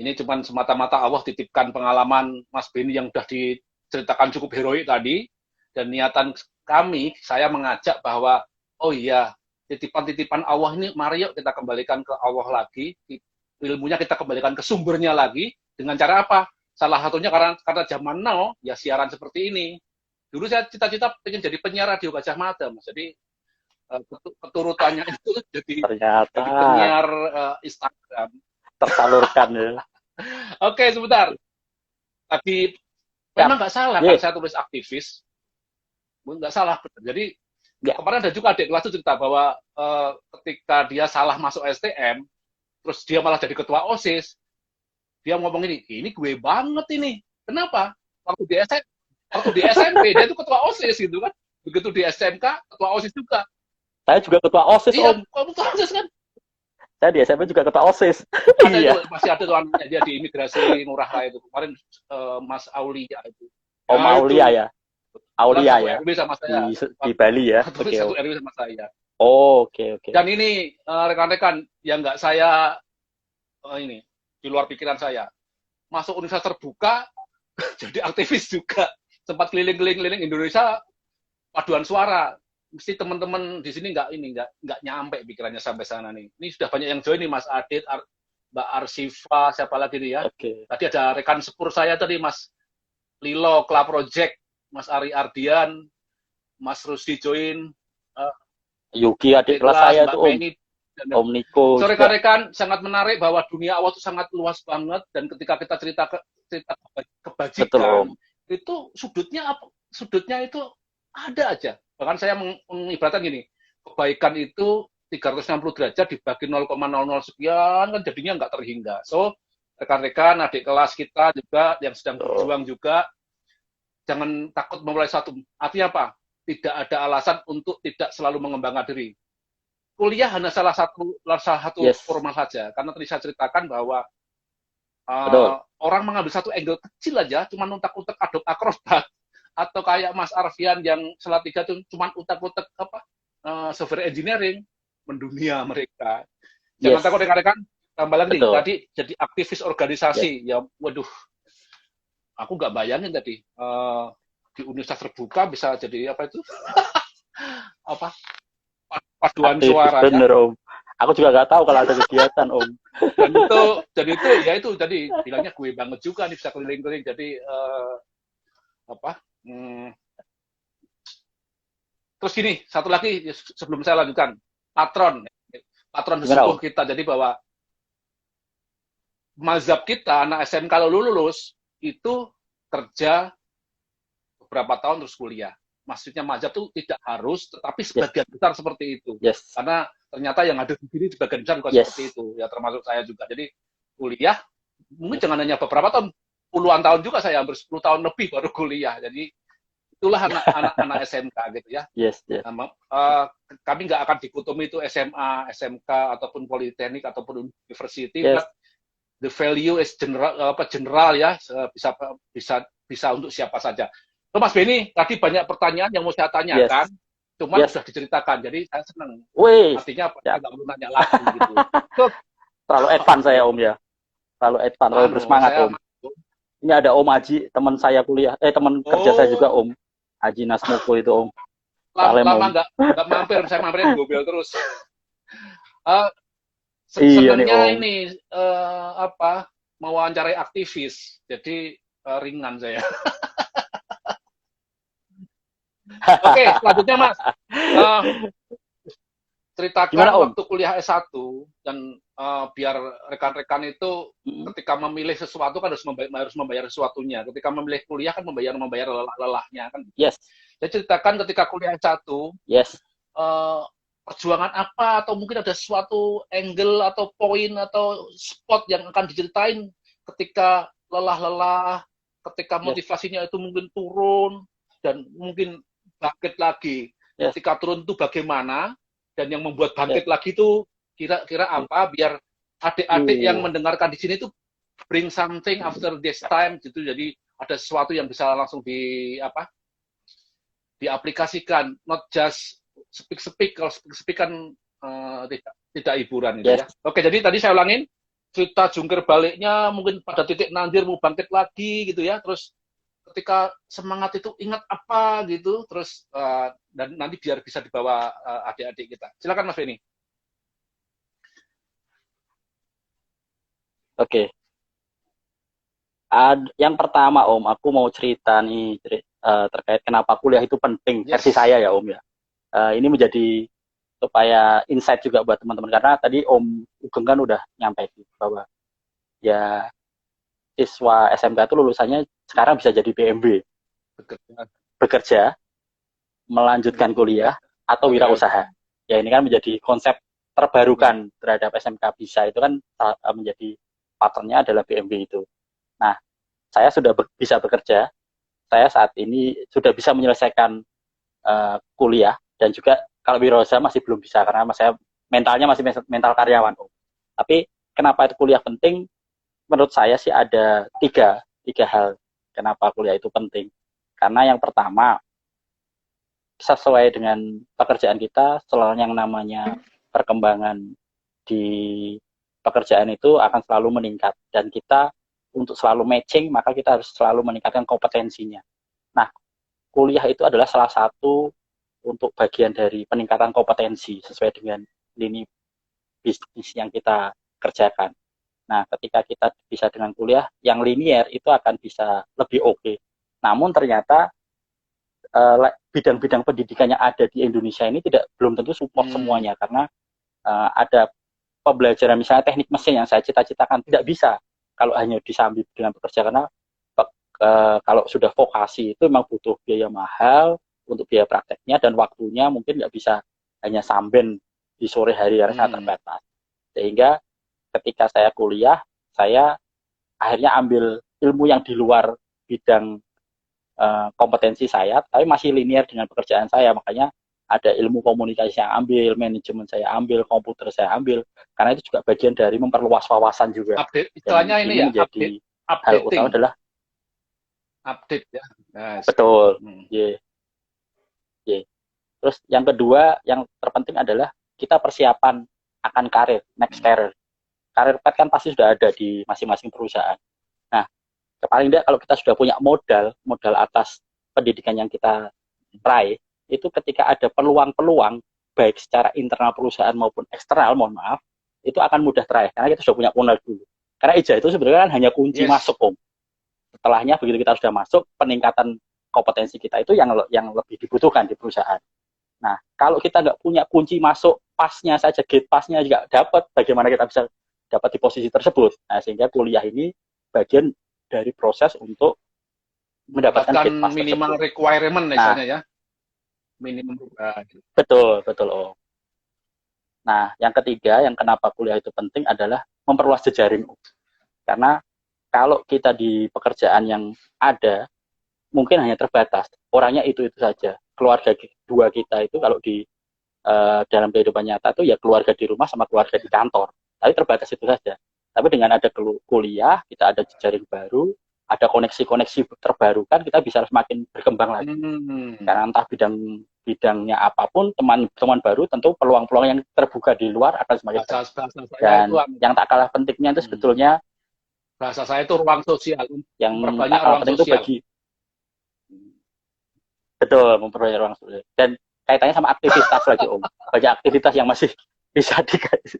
Ini cuma semata-mata Allah titipkan pengalaman Mas Beni yang sudah diceritakan cukup heroik tadi, dan niatan kami, saya mengajak bahwa, oh iya, titipan-titipan Allah ini, mari yuk kita kembalikan ke Allah lagi, ilmunya kita kembalikan ke sumbernya lagi, dengan cara apa? Salah satunya karena zaman now, ya siaran seperti ini. Dulu saya cita-cita pengen jadi penyiar radio Gajah Mada, Mas. Jadi keturutannya itu jadi penyiar Instagram. Tersalurkan ya. Oke, sebentar. Tadi memang nggak salah kan saya tulis aktivis. Nggak salah. Jadi kemarin ada juga adik kelas itu cerita bahwa ketika dia salah masuk STM, terus dia malah jadi ketua OSIS, dia ngomong ini gue banget ini. Kenapa? Waktu di SMP dia itu ketua OSIS gitu kan. Begitu di SMK ketua OSIS juga. Saya juga ketua OSIS, iya, Om. Kamu ketua OSIS kan? Saya di SMP juga ketua OSIS. Ada itu, masih ada tuh anaknya dia di imigrasi Ngurah Rai itu. Kemarin Mas Aulia itu. Om Aulia ya. Aulia ya. RW sama saya. Di Bali ya. Oke. Satu RW sama saya. Oke. Dan ini rekan-rekan yang nggak saya ini di luar pikiran saya. Masuk universitas terbuka jadi aktivis juga. Sempat keliling-keliling Indonesia paduan suara. Mesti teman-teman di sini nggak nyampe pikirannya sampai sana nih. Ini sudah banyak yang join nih, Mas Adit, Mbak Arsifa, siapa lagi nih ya? Okay. Tadi ada rekan sepur saya tadi, Mas Lilo, Kla Project, Mas Ari Ardian, Mas Rusdi join, Yuki adik kelas saya tuh Om Niko. So rekan-rekan sangat menarik bahwa dunia Allah itu sangat luas banget, dan ketika kita cerita kebajikan, betul, itu sudutnya itu ada aja. Bahkan saya mengibaratkan gini, kebaikan itu 360 derajat dibagi 0,00 sekian, kan jadinya nggak terhingga. So, rekan-rekan, adik kelas kita juga, yang sedang berjuang juga, jangan takut memulai satu. Artinya apa? Tidak ada alasan untuk tidak selalu mengembangkan diri. Kuliah hanya salah satu formal saja. Karena tadi saya ceritakan bahwa orang mengambil satu angle kecil aja, cuma untak-untak Adobe Acrobat, atau kayak Mas Arfian yang Salatiga itu cuma utak-utak software engineering, mendunia mereka. Jangan takut rekan-rekan, tambah lagi tadi jadi aktivis organisasi. Ya, waduh, aku nggak bayangin tadi di universitas terbuka bisa jadi apa itu? Apa? Paduan suara. Bener, Om. Aku juga nggak tahu kalau ada kegiatan, Om. Jadi bilangnya gue banget juga nih bisa keliling-keliling. Jadi terus gini, satu lagi sebelum saya lanjutkan, patron sesepuh kita. Jadi bahwa mazhab kita, anak SMK kalau lulus itu kerja beberapa tahun terus kuliah. Maksudnya mazhab itu tidak harus, tetapi sebagian besar seperti itu. Karena ternyata yang ada di sini sebagian besar bukan seperti itu. Ya termasuk saya juga. Jadi kuliah mungkin jangan hanya beberapa tahun, puluhan tahun juga, saya hampir 10 tahun lebih baru kuliah. Jadi itulah anak-anak SMK gitu ya. Kami nggak akan dikotomi itu SMA, SMK ataupun politeknik ataupun university. The value is general ya, bisa untuk siapa saja. So, Mas Beni, tadi banyak pertanyaan yang mau saya tanyakan, cuma sudah diceritakan, jadi saya senang. Artinya nggak perlu nanya lagi gitu. Terlalu advance saya, Om ya. Terlalu advance, terlalu bersemangat, Om. Ini ada Om Aji, teman saya kuliah, teman kerja saya juga Om Aji Nasmoko itu Om. Lama nggak mampir, saya mampir di mobil terus. Iya nih Senengnya Om. ini mewawancarai aktivis, jadi ringan saya. Oke, selanjutnya Mas. Ceritakan Gimana, Om? waktu kuliah S1 dan biar rekan-rekan itu ketika memilih sesuatu kan harus membayar sesuatunya. Ketika memilih kuliah kan membayar lelahnya kan. Yes. Jadi ceritakan ketika kuliah S1, Yes. perjuangan apa atau mungkin ada suatu angle atau poin atau spot yang akan diceritain ketika lelah-lelah, ketika motivasinya itu mungkin turun dan mungkin bangkit lagi. Ketika turun itu bagaimana? Dan yang membuat bangkit lagi itu kira-kira apa biar adik-adik yang mendengarkan di sini tuh bring something after this time gitu, jadi ada sesuatu yang bisa langsung diaplikasikan, not just speak. Kalau speak kan tidak hiburan itu ya. Oke, jadi tadi saya ulangin cerita jungkir baliknya mungkin pada titik nadir mau bangkit lagi gitu ya, terus ketika semangat itu ingat apa gitu, terus dan nanti biar bisa dibawa adik-adik kita. Silakan Mas Beni. Oke. Yang pertama Om, aku mau cerita nih terkait kenapa kuliah itu penting versi saya ya Om ya. Ini menjadi supaya insight juga buat teman-teman, karena tadi Om Ugeng kan udah nyampe bahwa ya siswa SMK itu lulusannya sekarang bisa jadi BMB, bekerja, melanjutkan kuliah, atau wirausaha. Ya ini kan menjadi konsep terbarukan terhadap SMK bisa, itu kan menjadi patternnya adalah BMB itu. Nah, saya sudah bisa bekerja, saya saat ini sudah bisa menyelesaikan kuliah, dan juga kalau wirausaha masih belum bisa karena saya mentalnya masih mental karyawan. Tapi kenapa itu kuliah penting? Menurut saya sih ada tiga hal kenapa kuliah itu penting. Karena yang pertama, sesuai dengan pekerjaan kita, selalu yang namanya perkembangan di pekerjaan itu akan selalu meningkat, dan kita untuk selalu matching maka kita harus selalu meningkatkan kompetensinya. Nah, kuliah itu adalah salah satu untuk bagian dari peningkatan kompetensi sesuai dengan lini bisnis yang kita kerjakan. Nah, ketika kita bisa dengan kuliah yang linear itu akan bisa lebih oke. Namun ternyata bidang-bidang pendidikan yang ada di Indonesia ini belum tentu support semuanya, karena ada pembelajaran misalnya teknik mesin yang saya cita-citakan tidak bisa kalau hanya disambi dengan bekerja, karena kalau sudah vokasi itu memang butuh biaya mahal untuk biaya prakteknya, dan waktunya mungkin nggak bisa hanya samben di sore hari yang sangat terbatas. Sehingga ketika saya kuliah, saya akhirnya ambil ilmu yang di luar bidang kompetensi saya, tapi masih linear dengan pekerjaan saya. Makanya ada ilmu komunikasi yang ambil, manajemen saya ambil, komputer saya ambil, karena itu juga bagian dari memperluas wawasan juga. Istilahnya ini ya, menjadi hal utama adalah update ya. Nice. Betul. Terus yang kedua, yang terpenting adalah kita persiapan akan karir, next career. Karir path kan pasti sudah ada di masing-masing perusahaan. Nah, paling tidak kalau kita sudah punya modal atas pendidikan yang kita raih, itu ketika ada peluang-peluang baik secara internal perusahaan maupun eksternal, mohon maaf, itu akan mudah teraih karena kita sudah punya modal dulu. Karena ijazah itu sebenarnya kan hanya kunci masuk, Om. Setelahnya begitu kita sudah masuk, peningkatan kompetensi kita itu yang lebih dibutuhkan di perusahaan. Nah, kalau kita nggak punya kunci masuk pasnya saja, gate pasnya juga dapat, bagaimana kita bisa dapat di posisi tersebut? Nah, sehingga kuliah ini bagian dari proses untuk mendapatkan gate pass minimal tersebut. Requirement misalnya ya. Minimum. Betul, Om. Nah, yang ketiga, yang kenapa kuliah itu penting adalah memperluas jejaring. Karena kalau kita di pekerjaan yang ada, mungkin hanya terbatas. Orangnya itu saja. Keluarga dua kita itu kalau di dalam kehidupan nyata itu ya keluarga di rumah sama keluarga di kantor. Tapi terbatas itu saja. Tapi dengan ada kuliah, kita ada jejaring baru, ada koneksi-koneksi terbarukan, kita bisa semakin berkembang lagi. Karena entah bidangnya apapun, teman baru tentu peluang-peluang yang terbuka di luar akan semakin banyak. Dan yang tak kalah pentingnya itu sebetulnya Bahasa saya itu ruang sosial, Yang memperbanyak hal ruang penting itu sosial. bagi betul memperoleh ruang sosial. Dan kaitannya sama aktivitas lagi Om. Banyak aktivitas yang masih bisa dikasih.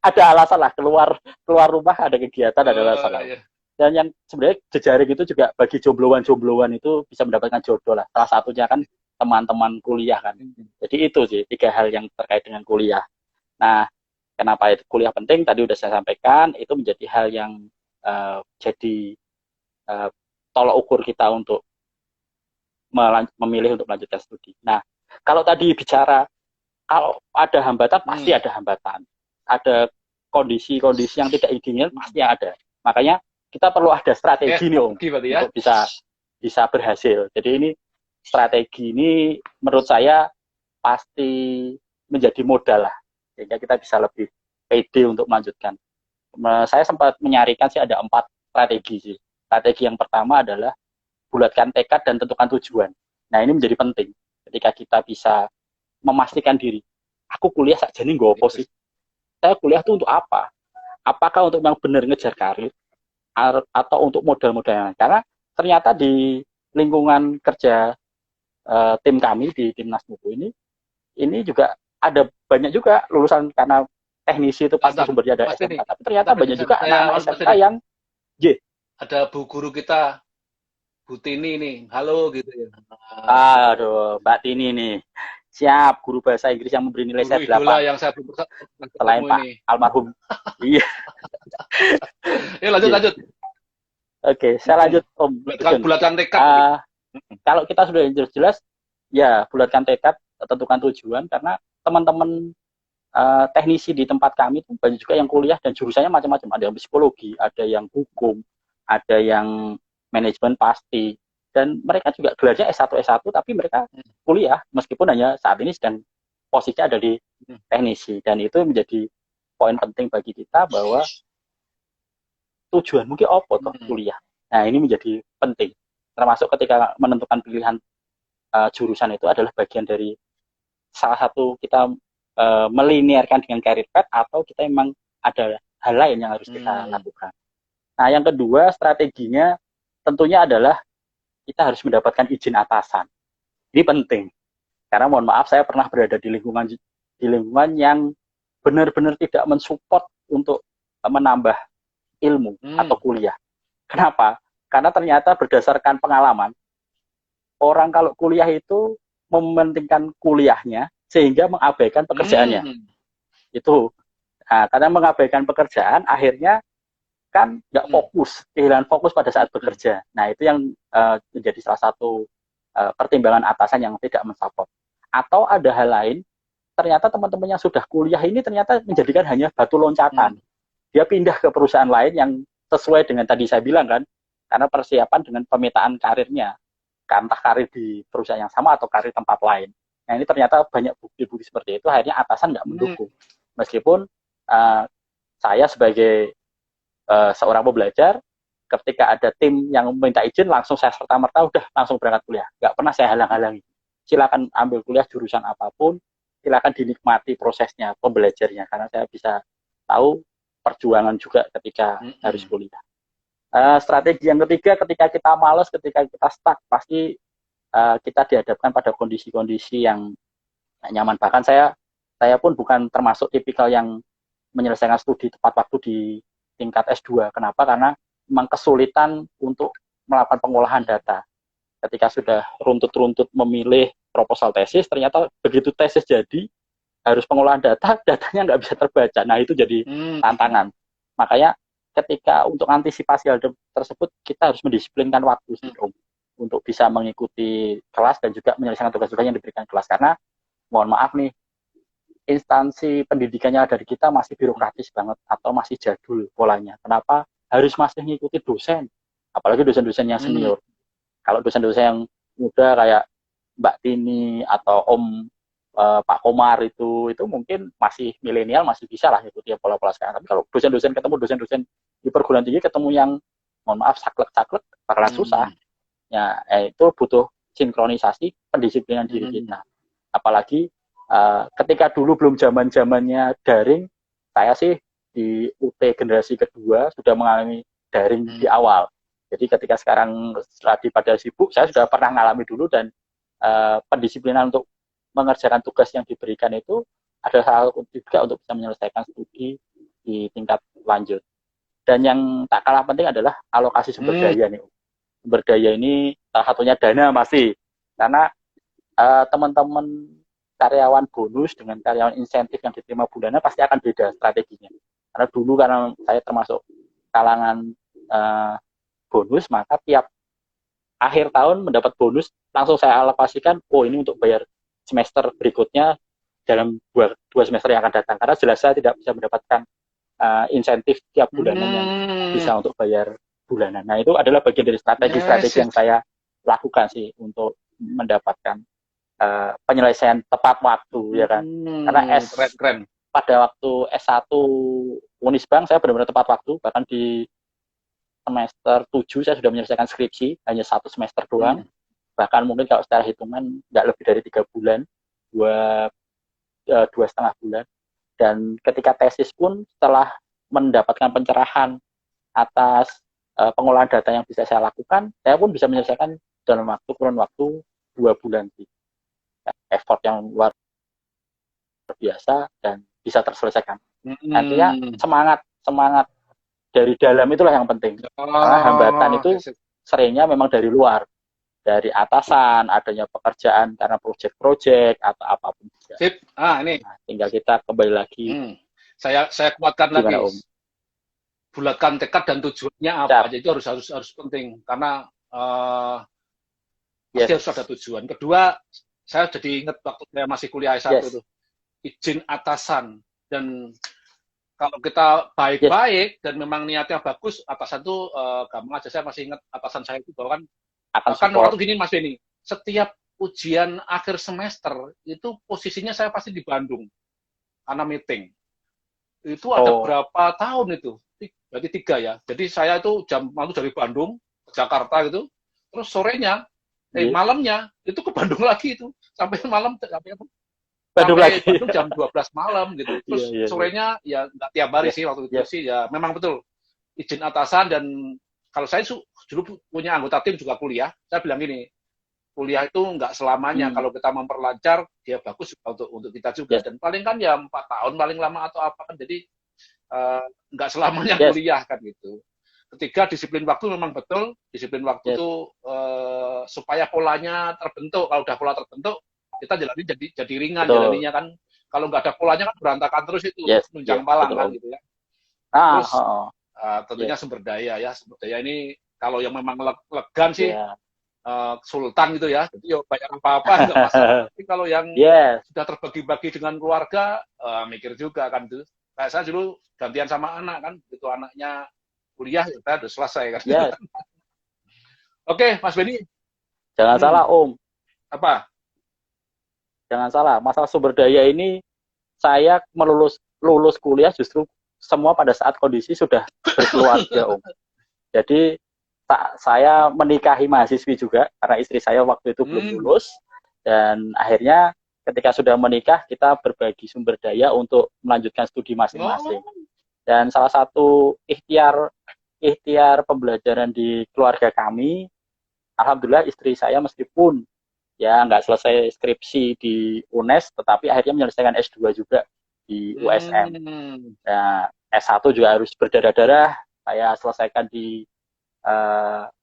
Ada alasan lah keluar keluar rumah ada kegiatan ada alasan lah. Iya. Dan yang sebenarnya jejaring itu juga bagi jombloan-jombloan itu bisa mendapatkan jodoh lah. Salah satunya kan teman-teman kuliah kan. Jadi itu sih 3 hal yang terkait dengan kuliah. Nah, kenapa itu kuliah penting? Tadi udah saya sampaikan, itu menjadi hal yang jadi tolok ukur kita untuk memilih untuk melanjutkan studi. Nah, kalau tadi bicara kalau ada hambatan pasti ada hambatan, ada kondisi-kondisi yang tidak diinginkan pasti ada. Makanya kita perlu ada strategi nih Om untuk bisa berhasil. Jadi ini strategi ini menurut saya pasti menjadi modal lah sehingga kita bisa lebih pede untuk melanjutkan. Saya sempat menyarikan sih ada 4 strategi sih. Strategi yang pertama adalah bulatkan tekad dan tentukan tujuan. Nah ini menjadi penting ketika kita bisa memastikan diri. Aku kuliah saja nih gue sih. Saya kuliah itu untuk apa? Apakah untuk yang benar ngejar karir atau untuk modal-modalnya? Karena ternyata di lingkungan kerja tim kami di Timnas Mutu ini juga ada banyak juga lulusan karena teknisi itu pasti sumbernya ada SMK. Tapi ternyata banyak juga anak-anak SMK yang ada bu guru kita Bu Tini nih, halo gitu ya. Aduh, Mbak Tini nih. Siap, guru bahasa Inggris yang memberi nilai saya 8. Yang saya selain Pak ini. Almarhum. Iya. Ya lanjut. Oke, saya lanjut Om. Bulatkan tekad. Kalau kita sudah jelas, ya bulatkan tekad, tentukan tujuan, karena teman-teman teknisi di tempat kami itu banyak juga yang kuliah dan jurusannya macam-macam. Ada yang psikologi, ada yang hukum, ada yang manajemen pasti, dan mereka juga gelarnya S1 tapi mereka kuliah meskipun hanya saat ini sedang posisinya ada di teknisi. Dan itu menjadi poin penting bagi kita bahwa tujuan mungkin apa toh kuliah. Nah ini menjadi penting, termasuk ketika menentukan pilihan jurusan itu adalah bagian dari salah satu kita melinearkan dengan career path atau kita memang ada hal lain yang harus kita lakukan. Nah yang kedua strateginya tentunya adalah kita harus mendapatkan izin atasan. Ini penting. Karena mohon maaf saya pernah berada di lingkungan yang benar-benar tidak mensupport untuk menambah ilmu atau kuliah. Kenapa? Karena ternyata berdasarkan pengalaman, orang kalau kuliah itu mementingkan kuliahnya sehingga mengabaikan pekerjaannya. Itu. Nah, karena mengabaikan pekerjaan, akhirnya kan nggak fokus, kehilangan fokus pada saat bekerja. Nah itu yang menjadi salah satu pertimbangan atasan yang tidak mensupport. Atau ada hal lain, ternyata teman-teman yang sudah kuliah ini ternyata menjadikan hanya batu loncatan. Dia pindah ke perusahaan lain yang sesuai dengan tadi saya bilang kan, karena persiapan dengan pemetaan karirnya, entah karir di perusahaan yang sama atau karir tempat lain. Nah ini ternyata banyak bukti-bukti seperti itu, akhirnya atasan nggak mendukung. Meskipun saya sebagai seorang pembelajar, ketika ada tim yang meminta izin, langsung saya serta-merta udah langsung berangkat kuliah. Nggak pernah saya halang-halangi. Silakan ambil kuliah jurusan apapun, silakan dinikmati prosesnya, pembelajarnya, karena saya bisa tahu perjuangan juga ketika harus kuliah. Strategi yang ketiga, ketika kita malas, ketika kita stuck, pasti kita dihadapkan pada kondisi-kondisi yang nyaman. Bahkan saya pun bukan termasuk tipikal yang menyelesaikan studi tepat waktu di tingkat S2. Kenapa? Karena memang kesulitan untuk melakukan pengolahan data. Ketika sudah runtut-runtut memilih proposal tesis, ternyata begitu tesis jadi, harus pengolahan datanya nggak bisa terbaca. Nah, itu jadi tantangan. Makanya ketika untuk antisipasi hal tersebut, kita harus mendisiplinkan waktu untuk bisa mengikuti kelas dan juga menyelesaikan tugas-tugas yang diberikan kelas. Karena, mohon maaf nih, instansi pendidikannya dari kita masih birokratis banget atau masih jadul polanya. Kenapa? Harus masih mengikuti dosen, apalagi dosen-dosen yang senior. Kalau dosen-dosen yang muda kayak Mbak Tini atau Om Pak Komar itu mungkin masih milenial, masih bisa lah ikuti pola-pola sekarang. Tapi kalau dosen-dosen ketemu dosen-dosen di perguruan tinggi ketemu yang mohon maaf saklek-saklek bakalan susah. Ya, itu butuh sinkronisasi pendisiplinan diri kita. Apalagi ketika dulu belum zaman-zamannya daring, saya sih di UT generasi kedua sudah mengalami daring di awal. Jadi ketika sekarang lagi pada sibuk, saya sudah pernah ngalami dulu dan pendisiplinan untuk mengerjakan tugas yang diberikan itu adalah hal juga untuk bisa menyelesaikan studi di tingkat lanjut. Dan yang tak kalah penting adalah alokasi sumber daya nih. Sumber daya ini salah satunya dana masih. Karena teman-teman karyawan bonus dengan karyawan insentif yang diterima bulanan pasti akan beda strateginya. Karena dulu karena saya termasuk kalangan bonus, maka tiap akhir tahun mendapat bonus langsung saya alokasikan, oh ini untuk bayar semester berikutnya dalam dua semester yang akan datang. Karena jelas saya tidak bisa mendapatkan insentif tiap bulanan yang bisa untuk bayar bulanan. Nah itu adalah bagian dari strategi-strategi yang saya lakukan sih untuk mendapatkan penyelesaian tepat waktu, ya kan. Karena keren. Pada waktu S1 Unisbank saya benar-benar tepat waktu, bahkan di semester 7 saya sudah menyelesaikan skripsi, hanya 1 semester doang. Bahkan mungkin kalau secara hitungan nggak lebih dari 3 bulan, 2,5 bulan. Dan ketika tesis pun setelah mendapatkan pencerahan atas pengolahan data yang bisa saya lakukan, saya pun bisa menyelesaikan dalam kurun waktu 2 bulan sih. Effort yang luar biasa dan bisa terselesaikan. Nantinya semangat dari dalam itulah yang penting. Karena hambatan itu seringnya memang dari luar, dari atasan, adanya pekerjaan karena proyek-proyek atau apapun juga. Sip. Ini. Nah, tinggal kita kembali lagi. Saya kuatkan lagi. Om? Bulatkan tekad dan tujuannya apa aja itu harus penting karena pasti harus ada tujuan. Kedua, saya jadi ingat waktu saya masih kuliah S1 itu izin atasan, dan kalau kita baik-baik dan memang niatnya bagus, atasan tuh gampang aja. Saya masih ingat atasan saya itu bahwa kan waktu gini Mas Beni, setiap ujian akhir semester itu posisinya saya pasti di Bandung karena meeting. Itu ada berapa tahun itu? Berarti 3 ya. Jadi saya itu malam dari Bandung ke Jakarta gitu, terus sorenya malamnya itu ke Bandung lagi itu sampai malam sampai Bandung jam 12 malam gitu. Terus sorenya ya nggak tiap hari sih waktu itu sih ya memang betul izin atasan. Dan kalau saya dulu punya anggota tim juga kuliah, saya bilang gini, kuliah itu nggak selamanya. Kalau kita memperlancar dia bagus untuk kita juga. Dan paling kan ya 4 tahun paling lama atau apa kan, jadi nggak selamanya kuliah kan gitu. Ketiga, disiplin waktu memang betul. Disiplin waktu itu supaya polanya terbentuk. Kalau udah pola terbentuk, kita jalannya jadi ringan jalaninya kan. Kalau nggak ada polanya kan berantakan terus itu, nunjang palang kan gitu ya. Terus tentunya sumber daya ya. Sumber daya ini kalau yang memang legan sih sultan gitu ya. Jadi banyak apa-apa nggak masalah. Tapi kalau yang sudah terbagi-bagi dengan keluarga, mikir juga kan tuh. Kayak saya dulu gantian sama anak kan, gitu anaknya kuliah ya udah selesai kan. Oke, Mas Beni. Jangan salah Om. Apa? Jangan salah, masalah sumber daya ini saya lulus kuliah justru semua pada saat kondisi sudah berkeluarga Om. Jadi saya menikahi mahasiswi juga karena istri saya waktu itu belum lulus, dan akhirnya ketika sudah menikah kita berbagi sumber daya untuk melanjutkan studi masing-masing. Dan salah satu ikhtiar pembelajaran di keluarga kami, alhamdulillah istri saya meskipun ya nggak selesai skripsi di UNES, tetapi akhirnya menyelesaikan S2 juga di USM. Nah, S1 juga harus berdarah-darah, saya selesaikan di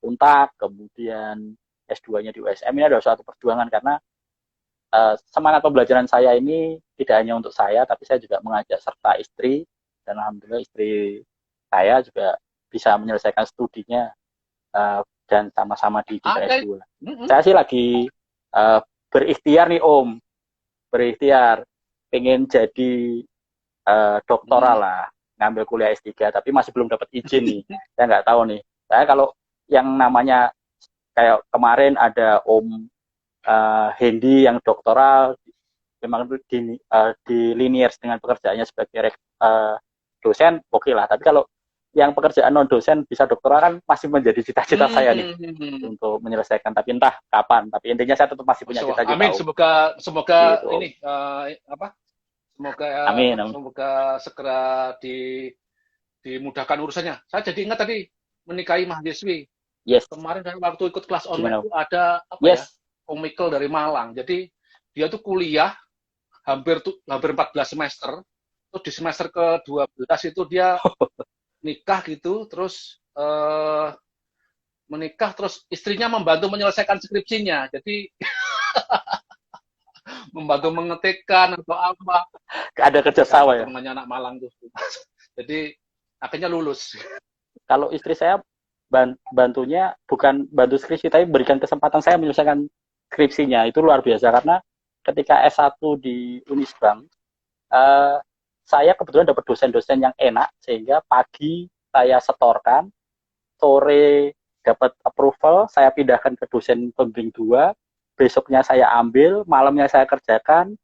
Untak, kemudian S2-nya di USM. Ini adalah suatu perjuangan karena semangat pembelajaran saya ini tidak hanya untuk saya, tapi saya juga mengajak serta istri, dan alhamdulillah istri saya juga bisa menyelesaikan studinya dan sama-sama di S2. Saya sih lagi berikhtiar nih Om, pengen jadi doktoral lah, ngambil kuliah S3, tapi masih belum dapat izin nih. Saya nggak tahu nih. Saya kalau yang namanya kayak kemarin ada Om Hendy yang doktoral, memang di linear dengan pekerjaannya sebagai dosen, oke lah. Tapi kalau yang pekerjaan non dosen bisa doktoral kan masih menjadi cita-cita saya nih untuk menyelesaikan. Tapi entah kapan. Tapi intinya saya tetap masih punya cita-cita. Amin. Semoga gitu. Ini semoga segera dimudahkan urusannya. Saya jadi ingat tadi menikahi mahasiswi. Yes. Kemarin kan waktu ikut kelas Gimana? online itu ada apa ya? Yes. Om Mikel dari Malang. Jadi dia tuh kuliah hampir 14 semester. Terus di semester ke-12 itu dia nikah gitu, terus menikah, terus istrinya membantu menyelesaikan skripsinya. Jadi membantu mengetikkan atau apa. Ada kerjasama ya. Temannya anak Malang tuh. Jadi akhirnya lulus. Kalau istri saya bantunya bukan bantu skripsi, tapi berikan kesempatan saya menyelesaikan skripsinya. Itu luar biasa karena ketika S1 di Unisbank, saya kebetulan dapat dosen-dosen yang enak, sehingga pagi saya setorkan, sore dapat approval, saya pindahkan ke dosen pembimbing 2, besoknya saya ambil, malamnya saya kerjakan,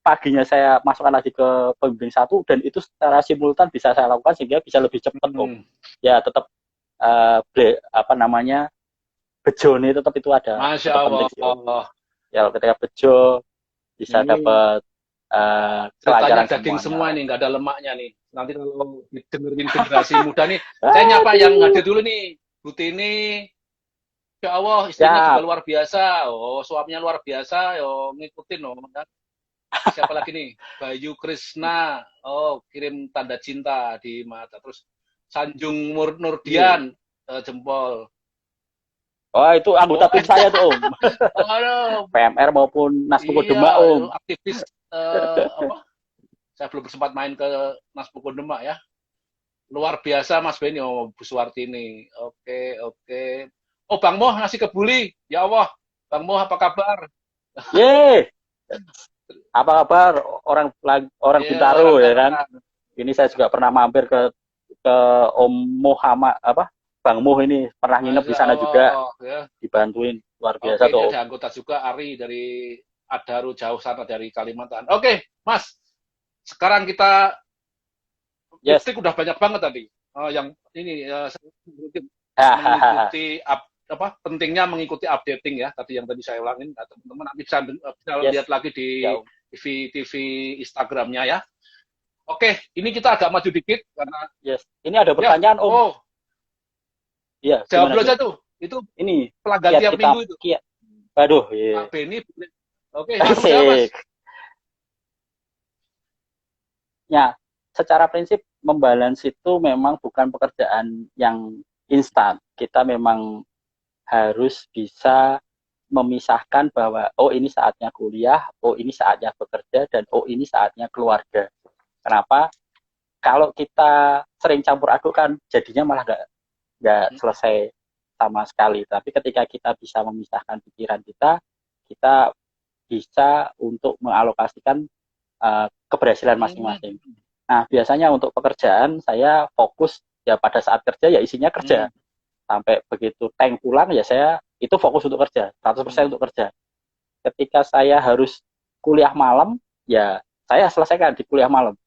paginya saya masukkan lagi ke pembimbing 1, dan itu secara simultan bisa saya lakukan sehingga bisa lebih cepat. Ya tetap apa namanya, bejo nih tetap itu ada. Masya Allah. Ya ketika bejo bisa dapat ceritanya daging semua nih, nggak ada lemaknya nih. Nanti kalau dengerin generasi muda nih, saya nyapa yang hadir dulu nih, Bu Tini. Ya Allah, istrinya juga luar biasa. Oh, suaminya luar biasa. Yo, ngikutin loh. Siapa lagi nih? Bayu Krishna. Oh, kirim tanda cinta di mata. Terus Sanjung Nurdian, jempol. Oh, itu anggota tim saya tuh, Om. PMR maupun Naspuko Demak, Om. Aktivis apa? Saya belum sempat main ke Naspuko Demak ya. Luar biasa Mas Benny, Bu Suwartini. Oke. Oh, Bang Moh ngasih kebuli. Ya Allah, Bang Moh apa kabar? Ye. Apa kabar orang Bintaro ya kan? Ini saya juga pernah mampir ke Om Muhammad apa? Bang Moh ini pernah nginep di sana juga. Ya. Dibantuin luar biasa tuh. Ada anggota juga Ari dari Adaru jauh sana dari Kalimantan. Oke, Mas. Sekarang kita listrik udah banyak banget tadi. Yang ini mengikuti pentingnya mengikuti updating ya, tadi yang tadi saya ulangin, teman-teman nanti bisa lihat lagi di TV Instagramnya ya. Oke, ini kita agak maju dikit karena ini ada pertanyaan Om. Oh, iya. Jawab dulu aja tuh. Itu ini pelanggan tiap minggu itu. Aduh, Pak Benny. Oke, Mas. Ya, secara prinsip membalance itu memang bukan pekerjaan yang instan. Kita memang harus bisa memisahkan bahwa oh ini saatnya kuliah, oh ini saatnya bekerja, dan oh ini saatnya keluarga. Kenapa? Kalau kita sering campur adukkan, jadinya malah nggak selesai sama sekali. Tapi ketika kita bisa memisahkan pikiran kita bisa untuk mengalokasikan keberhasilan masing-masing. Nah, biasanya untuk pekerjaan saya fokus ya pada saat kerja ya isinya kerja. Sampai begitu tank pulang ya saya itu fokus untuk kerja, 100% untuk kerja. Ketika saya harus kuliah malam, ya saya selesaikan di kuliah malam.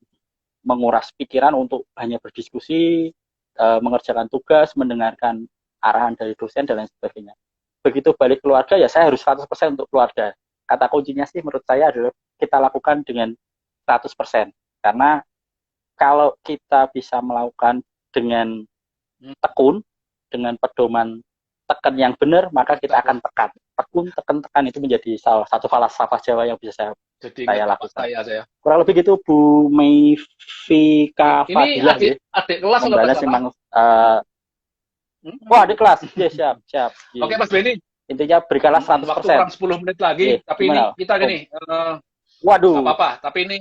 Menguras pikiran untuk hanya berdiskusi, mengerjakan tugas, mendengarkan arahan dari dosen dan lain sebagainya. Begitu balik keluarga ya saya harus 100% untuk keluarga. Kata kuncinya sih menurut saya adalah kita lakukan dengan 100%. Karena kalau kita bisa melakukan dengan tekun, dengan pedoman tekan yang benar, maka kita akan tekan. Tekun, tekan itu menjadi salah satu falsafah Jawa yang bisa saya lakukan. Saya. Kurang lebih gitu, Bu Meivika Fadilah. Ini adik kelas membalas memang adik kelas. Ya, siap. Oke, Mas Benny. Intinya berikanlah 100%. Waktu kurang 10 menit lagi, tapi gimana? Ini kita gini. Waduh. Gak apa-apa, tapi ini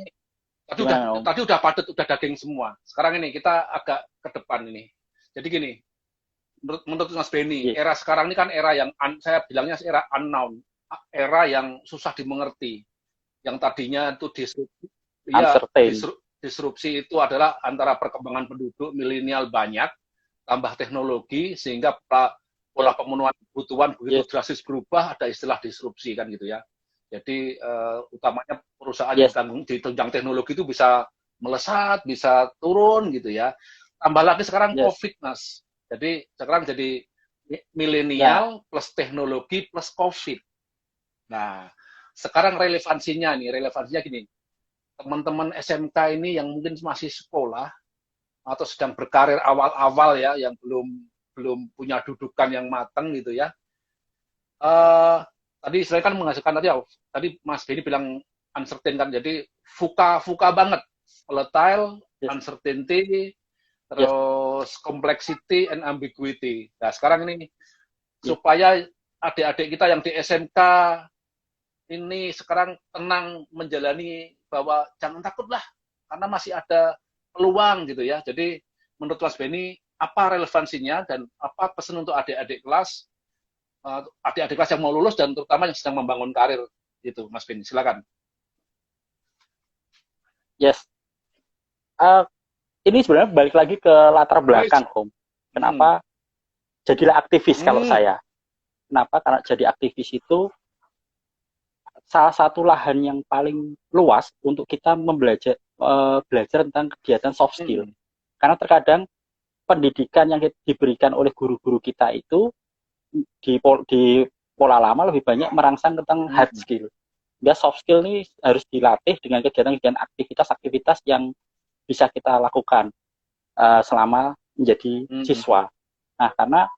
tadi udah padat, udah daging semua. Sekarang ini kita agak ke depan ini. Jadi gini, menurut Mas Benny, era sekarang ini kan era yang saya bilangnya era unknown, era yang susah dimengerti. Yang tadinya itu disrupsi itu adalah antara perkembangan penduduk milenial banyak, tambah teknologi, sehingga pola pemenuhan kebutuhan begitu drastis berubah, ada istilah disrupsi kan gitu ya. Jadi utamanya perusahaan yang ditunjang teknologi itu bisa melesat, bisa turun gitu ya. Tambah lagi sekarang COVID, Mas. Jadi sekarang jadi milenial plus teknologi plus COVID. Nah, sekarang relevansinya gini. Teman-teman SMK ini yang mungkin masih sekolah atau sedang berkarir awal-awal ya, yang belum belum punya dudukan yang matang gitu ya. Tadi saya kan menghasilkan tadi Mas Benny bilang uncertain kan, jadi fuka banget, volatile, Yes. uncertainty, terus complexity and ambiguity. Nah sekarang ini supaya adik-adik kita yang di SMK ini sekarang tenang menjalani bahwa jangan takutlah karena masih ada peluang gitu ya. Jadi menurut Mas Benny apa relevansinya dan apa pesan untuk adik-adik kelas yang mau lulus dan terutama yang sedang membangun karir gitu, Mas Benny, silakan. Yes. Ini sebenarnya balik lagi ke latar belakang, Om. Kenapa jadilah aktivis kalau saya? Kenapa? Karena jadi aktivis itu salah satu lahan yang paling luas untuk kita belajar tentang kegiatan soft skill. Karena terkadang pendidikan yang diberikan oleh guru-guru kita itu di pola lama lebih banyak merangsang tentang hard skill. Dia soft skill ini harus dilatih dengan kegiatan-kegiatan aktivitas yang bisa kita lakukan selama menjadi siswa. Nah, karena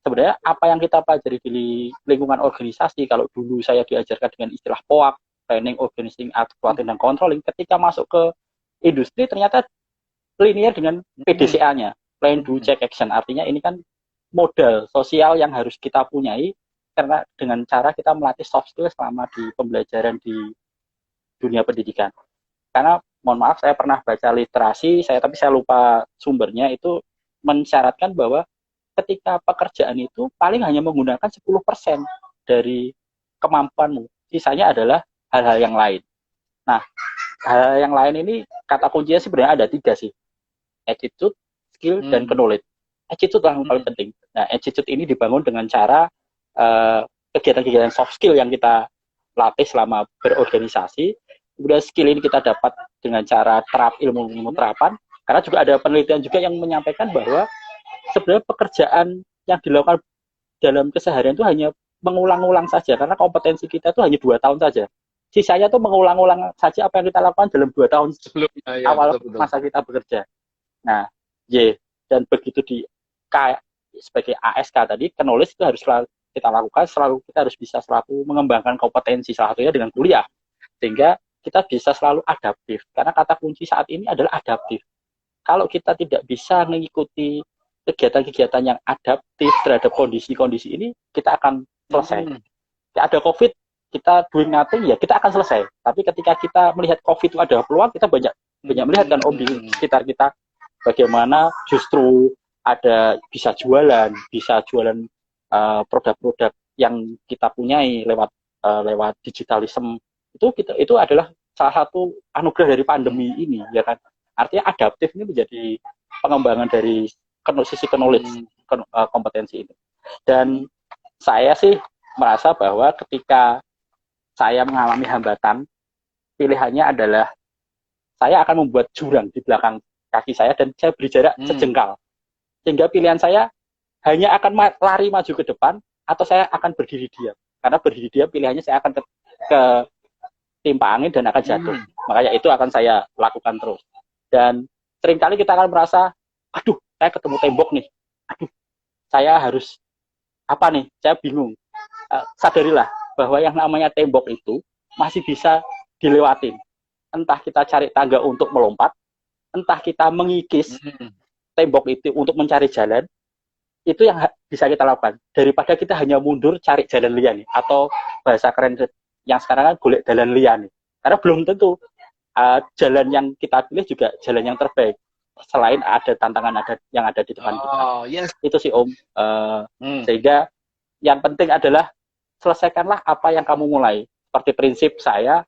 sebenarnya apa yang kita pelajari di lingkungan organisasi, kalau dulu saya diajarkan dengan istilah POAK, Planning, Organizing, Advocating, dan Controlling, ketika masuk ke industri ternyata linear dengan PDCA-nya, Plan, Do, Check, Action. Artinya ini kan modal sosial yang harus kita punyai karena dengan cara kita melatih soft skill selama di pembelajaran di dunia pendidikan. Karena mohon maaf saya pernah baca literasi, tapi saya lupa sumbernya, itu mensyaratkan bahwa ketika pekerjaan itu paling hanya menggunakan 10% dari kemampuanmu. Sisanya adalah hal-hal yang lain. Nah, hal yang lain ini kata kuncinya sebenarnya ada 3 sih. Attitude, skill, dan knowledge. Attitude yang paling penting. Nah, attitude ini dibangun dengan cara kegiatan-kegiatan soft skill yang kita latih selama berorganisasi. Kemudian skill ini kita dapat dengan cara ilmu terapan. Karena juga ada penelitian juga yang menyampaikan bahwa sebenarnya pekerjaan yang dilakukan dalam keseharian itu hanya mengulang-ulang saja. Karena kompetensi kita itu hanya 2 tahun saja. Sisanya itu mengulang-ulang saja apa yang kita lakukan dalam 2 tahun sebelumnya awal masa kita bekerja. Nah, dan begitu di sebagai ASK tadi, knowledge itu harus selalu kita lakukan, kita harus bisa selalu mengembangkan kompetensi, salah satunya dengan kuliah. Sehingga kita bisa selalu adaptif. Karena kata kunci saat ini adalah adaptif. Kalau kita tidak bisa mengikuti kegiatan-kegiatan yang adaptif terhadap kondisi-kondisi ini, kita akan selesai. Ada COVID, kita doing nothing, ya kita akan selesai. Tapi ketika kita melihat COVID itu ada peluang, kita banyak melihat kan Om di sekitar kita, bagaimana justru bisa jualan produk-produk yang kita punyai lewat digitalisme. Itu adalah salah satu anugerah dari pandemi ini, ya kan. Artinya adaptif ini menjadi pengembangan dari sisi knowledge, kompetensi ini. Dan saya sih merasa bahwa ketika saya mengalami hambatan, pilihannya adalah saya akan membuat jurang di belakang kaki saya dan saya beri jarak sejengkal. Sehingga pilihan saya hanya akan lari maju ke depan atau saya akan berdiri diam. Karena berdiri diam pilihannya saya akan ke timpa angin dan akan jatuh. Makanya itu akan saya lakukan terus. Dan seringkali kita akan merasa, aduh, saya ketemu tembok nih. Aduh, saya harus apa nih? Saya bingung. Sadarilah bahwa yang namanya tembok itu masih bisa dilewatin. Entah kita cari tangga untuk melompat, entah kita mengikis tembok itu untuk mencari jalan, itu yang bisa kita lakukan. Daripada kita hanya mundur cari jalan liar nih, atau bahasa keren yang sekarang kan golek jalan liar nih. Karena belum tentu jalan yang kita pilih juga jalan yang terbaik. Selain ada tantangan yang ada di depan kita. Yes. Itu sih Om. Sehingga yang penting adalah selesaikanlah apa yang kamu mulai. Seperti prinsip saya,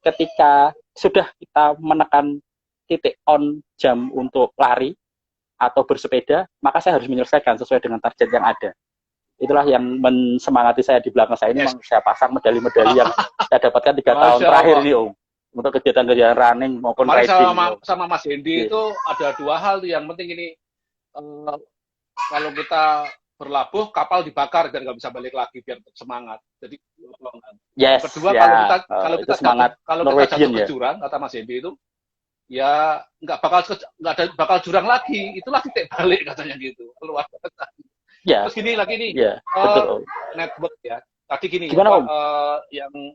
ketika sudah kita menekan titik on jam untuk lari atau bersepeda, maka saya harus menyelesaikan sesuai dengan target yang ada. Itulah yang mensemangati saya di belakang saya ini. Memang saya pasang medali-medali yang saya dapatkan 3 tahun terakhir ini Om. Untuk kegiatan-kegiatan running maupun riding. Sama Mas Hendy itu ada 2 hal tuh yang penting ini. Kalau kita berlabuh, kapal dibakar dan nggak bisa balik lagi biar semangat. Jadi kedua, kalau kita jatuh ke jurang, kata Mas Hendy itu, ya nggak bakal jurang lagi. Itulah titik balik katanya gitu. Luar biasa. Ya, Terus gini lagi nih, ya, betul Om. network ya. Tadi gini, Gimana apa Om?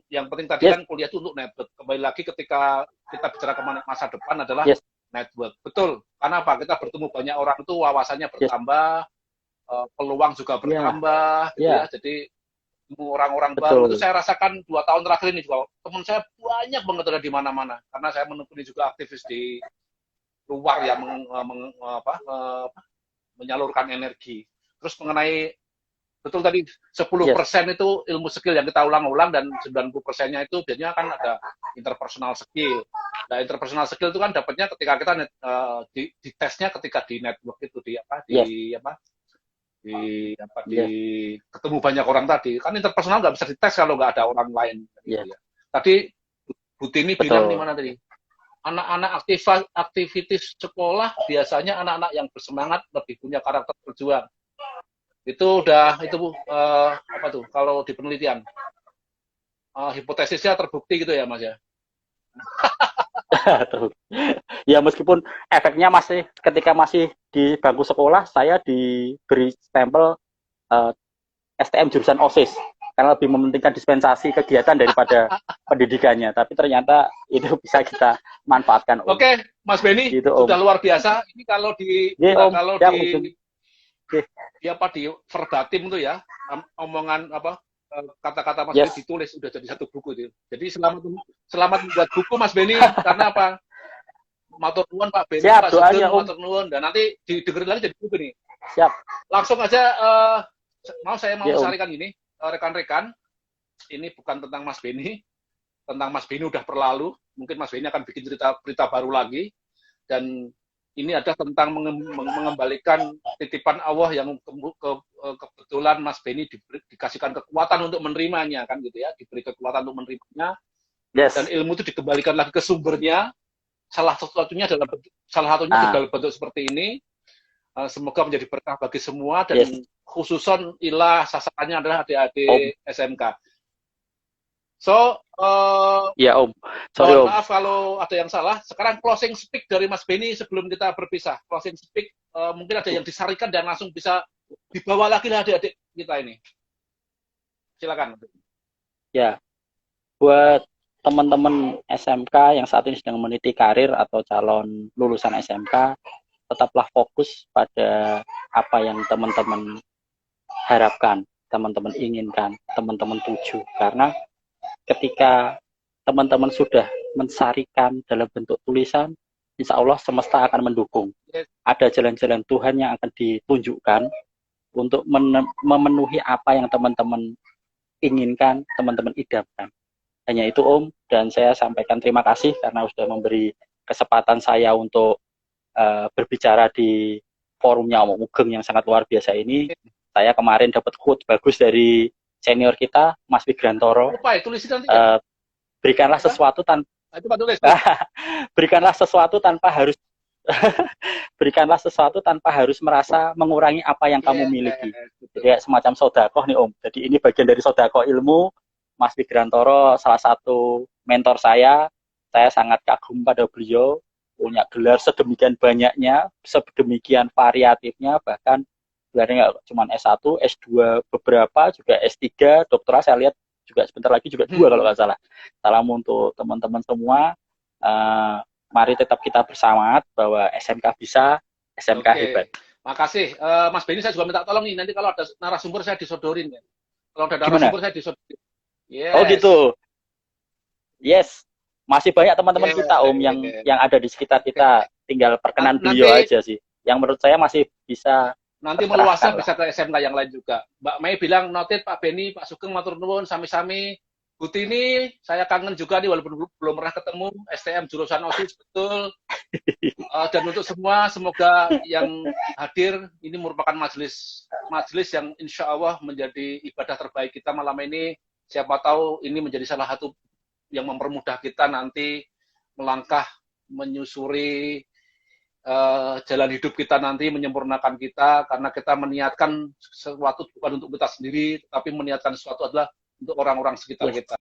yang penting tadi Yes, kan kuliah itu untuk network. Kembali lagi ketika kita bicara ke masa depan adalah yes, network. Betul. Karena apa? Kita bertemu banyak orang itu wawasannya yes, bertambah, peluang juga ya, bertambah, gitu ya. ya, Jadi orang-orang baru itu betul. saya rasakan 2 tahun terakhir ini juga teman saya banyak banget ada di mana-mana karena saya menekuni juga aktivis di luar yang menyalurkan energi. Terus mengenai betul tadi Yes, 10% itu ilmu skill yang kita ulang-ulang dan 90%-nya itu biasanya kan ada interpersonal skill. Nah, interpersonal skill itu kan dapatnya ketika kita di tesnya ketika di network itu yes, di yes, ketemu banyak orang tadi. Kan interpersonal nggak bisa dites kalau nggak ada orang lain gitu yes, ya. Tadi Bu Tini bilang di betul. mana tadi? Anak-anak aktivitas sekolah biasanya anak-anak yang bersemangat lebih punya karakter berjuang. Itu udah itu apa tuh kalau di penelitian hipotesisnya terbukti gitu ya Mas ya. Ya meskipun efeknya masih ketika masih di bangku sekolah, saya diberi stempel eh, STM jurusan OSIS karena lebih mementingkan dispensasi kegiatan daripada pendidikannya. Tapi ternyata itu bisa kita manfaatkan Om. Oke, Mas Beni Gitu Om. sudah luar biasa. Ini kalau di Oke Om, kalau ya di mungkin. Oke. di verbatim tuh ya omongan apa kata-kata Mas Beni Yes. ditulis sudah jadi satu buku itu. Jadi selamat membuat buku Mas Beni karena apa? Matur nuwun Pak Beni, Siap Pak Sugeng, doanya Om. matur nuwun. Dan nanti didengerin lagi jadi buku nih. Siap. Langsung aja saya mau Ya Om. sarankan gini, rekan-rekan, ini bukan tentang Mas Beni, tentang Mas Beni udah berlalu. Mungkin Mas Beni akan bikin berita baru lagi. Dan ini ada tentang mengembalikan titipan Allah yang kebetulan Mas Beni dikasihkan kekuatan untuk menerimanya kan gitu ya, diberi kekuatan untuk menerimanya dan Yes. ilmu itu dikembalikan lagi ke sumbernya. Salah satunya dalam bentuk seperti ini. Semoga menjadi berkah bagi semua dan Yes. khususon ilah sasarannya adalah Om. adik-adik SMK. So, Ya Om. Sorry mohon Om. maaf kalau ada yang salah. Sekarang closing speak dari Mas Beni sebelum kita berpisah. Closing speak, mungkin ada yang disarikan dan langsung bisa dibawa lagi lah adik-adik kita ini. Silakan. Ya, buat teman-teman SMK yang saat ini sedang meniti karir atau calon lulusan SMK, tetaplah fokus pada apa yang teman-teman harapkan, teman-teman inginkan, teman-teman tuju. Karena ketika teman-teman sudah mensarikan dalam bentuk tulisan, insya Allah semesta akan mendukung. Ada jalan-jalan Tuhan yang akan ditunjukkan untuk memenuhi apa yang teman-teman inginkan, teman-teman idamkan. Hanya itu Om, dan saya sampaikan terima kasih karena sudah memberi kesempatan saya untuk berbicara di forumnya Om Ugeng yang sangat luar biasa ini. Saya kemarin dapat quote bagus dari senior kita, Mas Wigrantoro. Lupa ya, tulis nanti ya. Berikanlah sesuatu tanpa itu Pak tulis. berikanlah sesuatu tanpa harus berikanlah sesuatu tanpa harus merasa mengurangi apa yang kamu miliki. Jadi semacam sodakoh nih Om. Jadi ini bagian dari sodakoh ilmu. Mas Wigrantoro salah satu mentor saya. Saya sangat kagum pada beliau. Punya gelar sedemikian banyaknya, sedemikian variatifnya, bahkan gelarnya nggak cuma S1, S2 beberapa, juga S3, doktoral saya lihat juga sebentar lagi juga 2 kalau nggak salah. Salam untuk teman-teman semua. Mari tetap kita bersemangat bahwa SMK bisa, SMK hebat. Makasih. Mas Beni saya juga minta tolong nih, nanti kalau ada narasumber saya disodorin ya. Kalau ada narasumber saya disodorin. Yes. Oh gitu. Yes. Masih banyak teman-teman kita Om yang ada di sekitar kita. Tinggal perkenan beliau aja sih. Yang menurut saya masih bisa. Nanti meluasnya bisa ke SMK yang lain juga. Mbak Mei bilang noted Pak Beni, Pak Sugeng matur nuwun sami-sami. Bu Tini, saya kangen juga nih walaupun belum pernah ketemu. STM jurusan OSIS betul. Dan untuk semua, semoga yang hadir ini merupakan majelis yang insya Allah menjadi ibadah terbaik kita malam ini. Siapa tahu ini menjadi salah satu yang mempermudah kita nanti melangkah menyusuri jalan hidup kita nanti, menyempurnakan kita, karena kita meniatkan sesuatu bukan untuk kita sendiri, tapi meniatkan sesuatu adalah untuk orang-orang sekitar kita.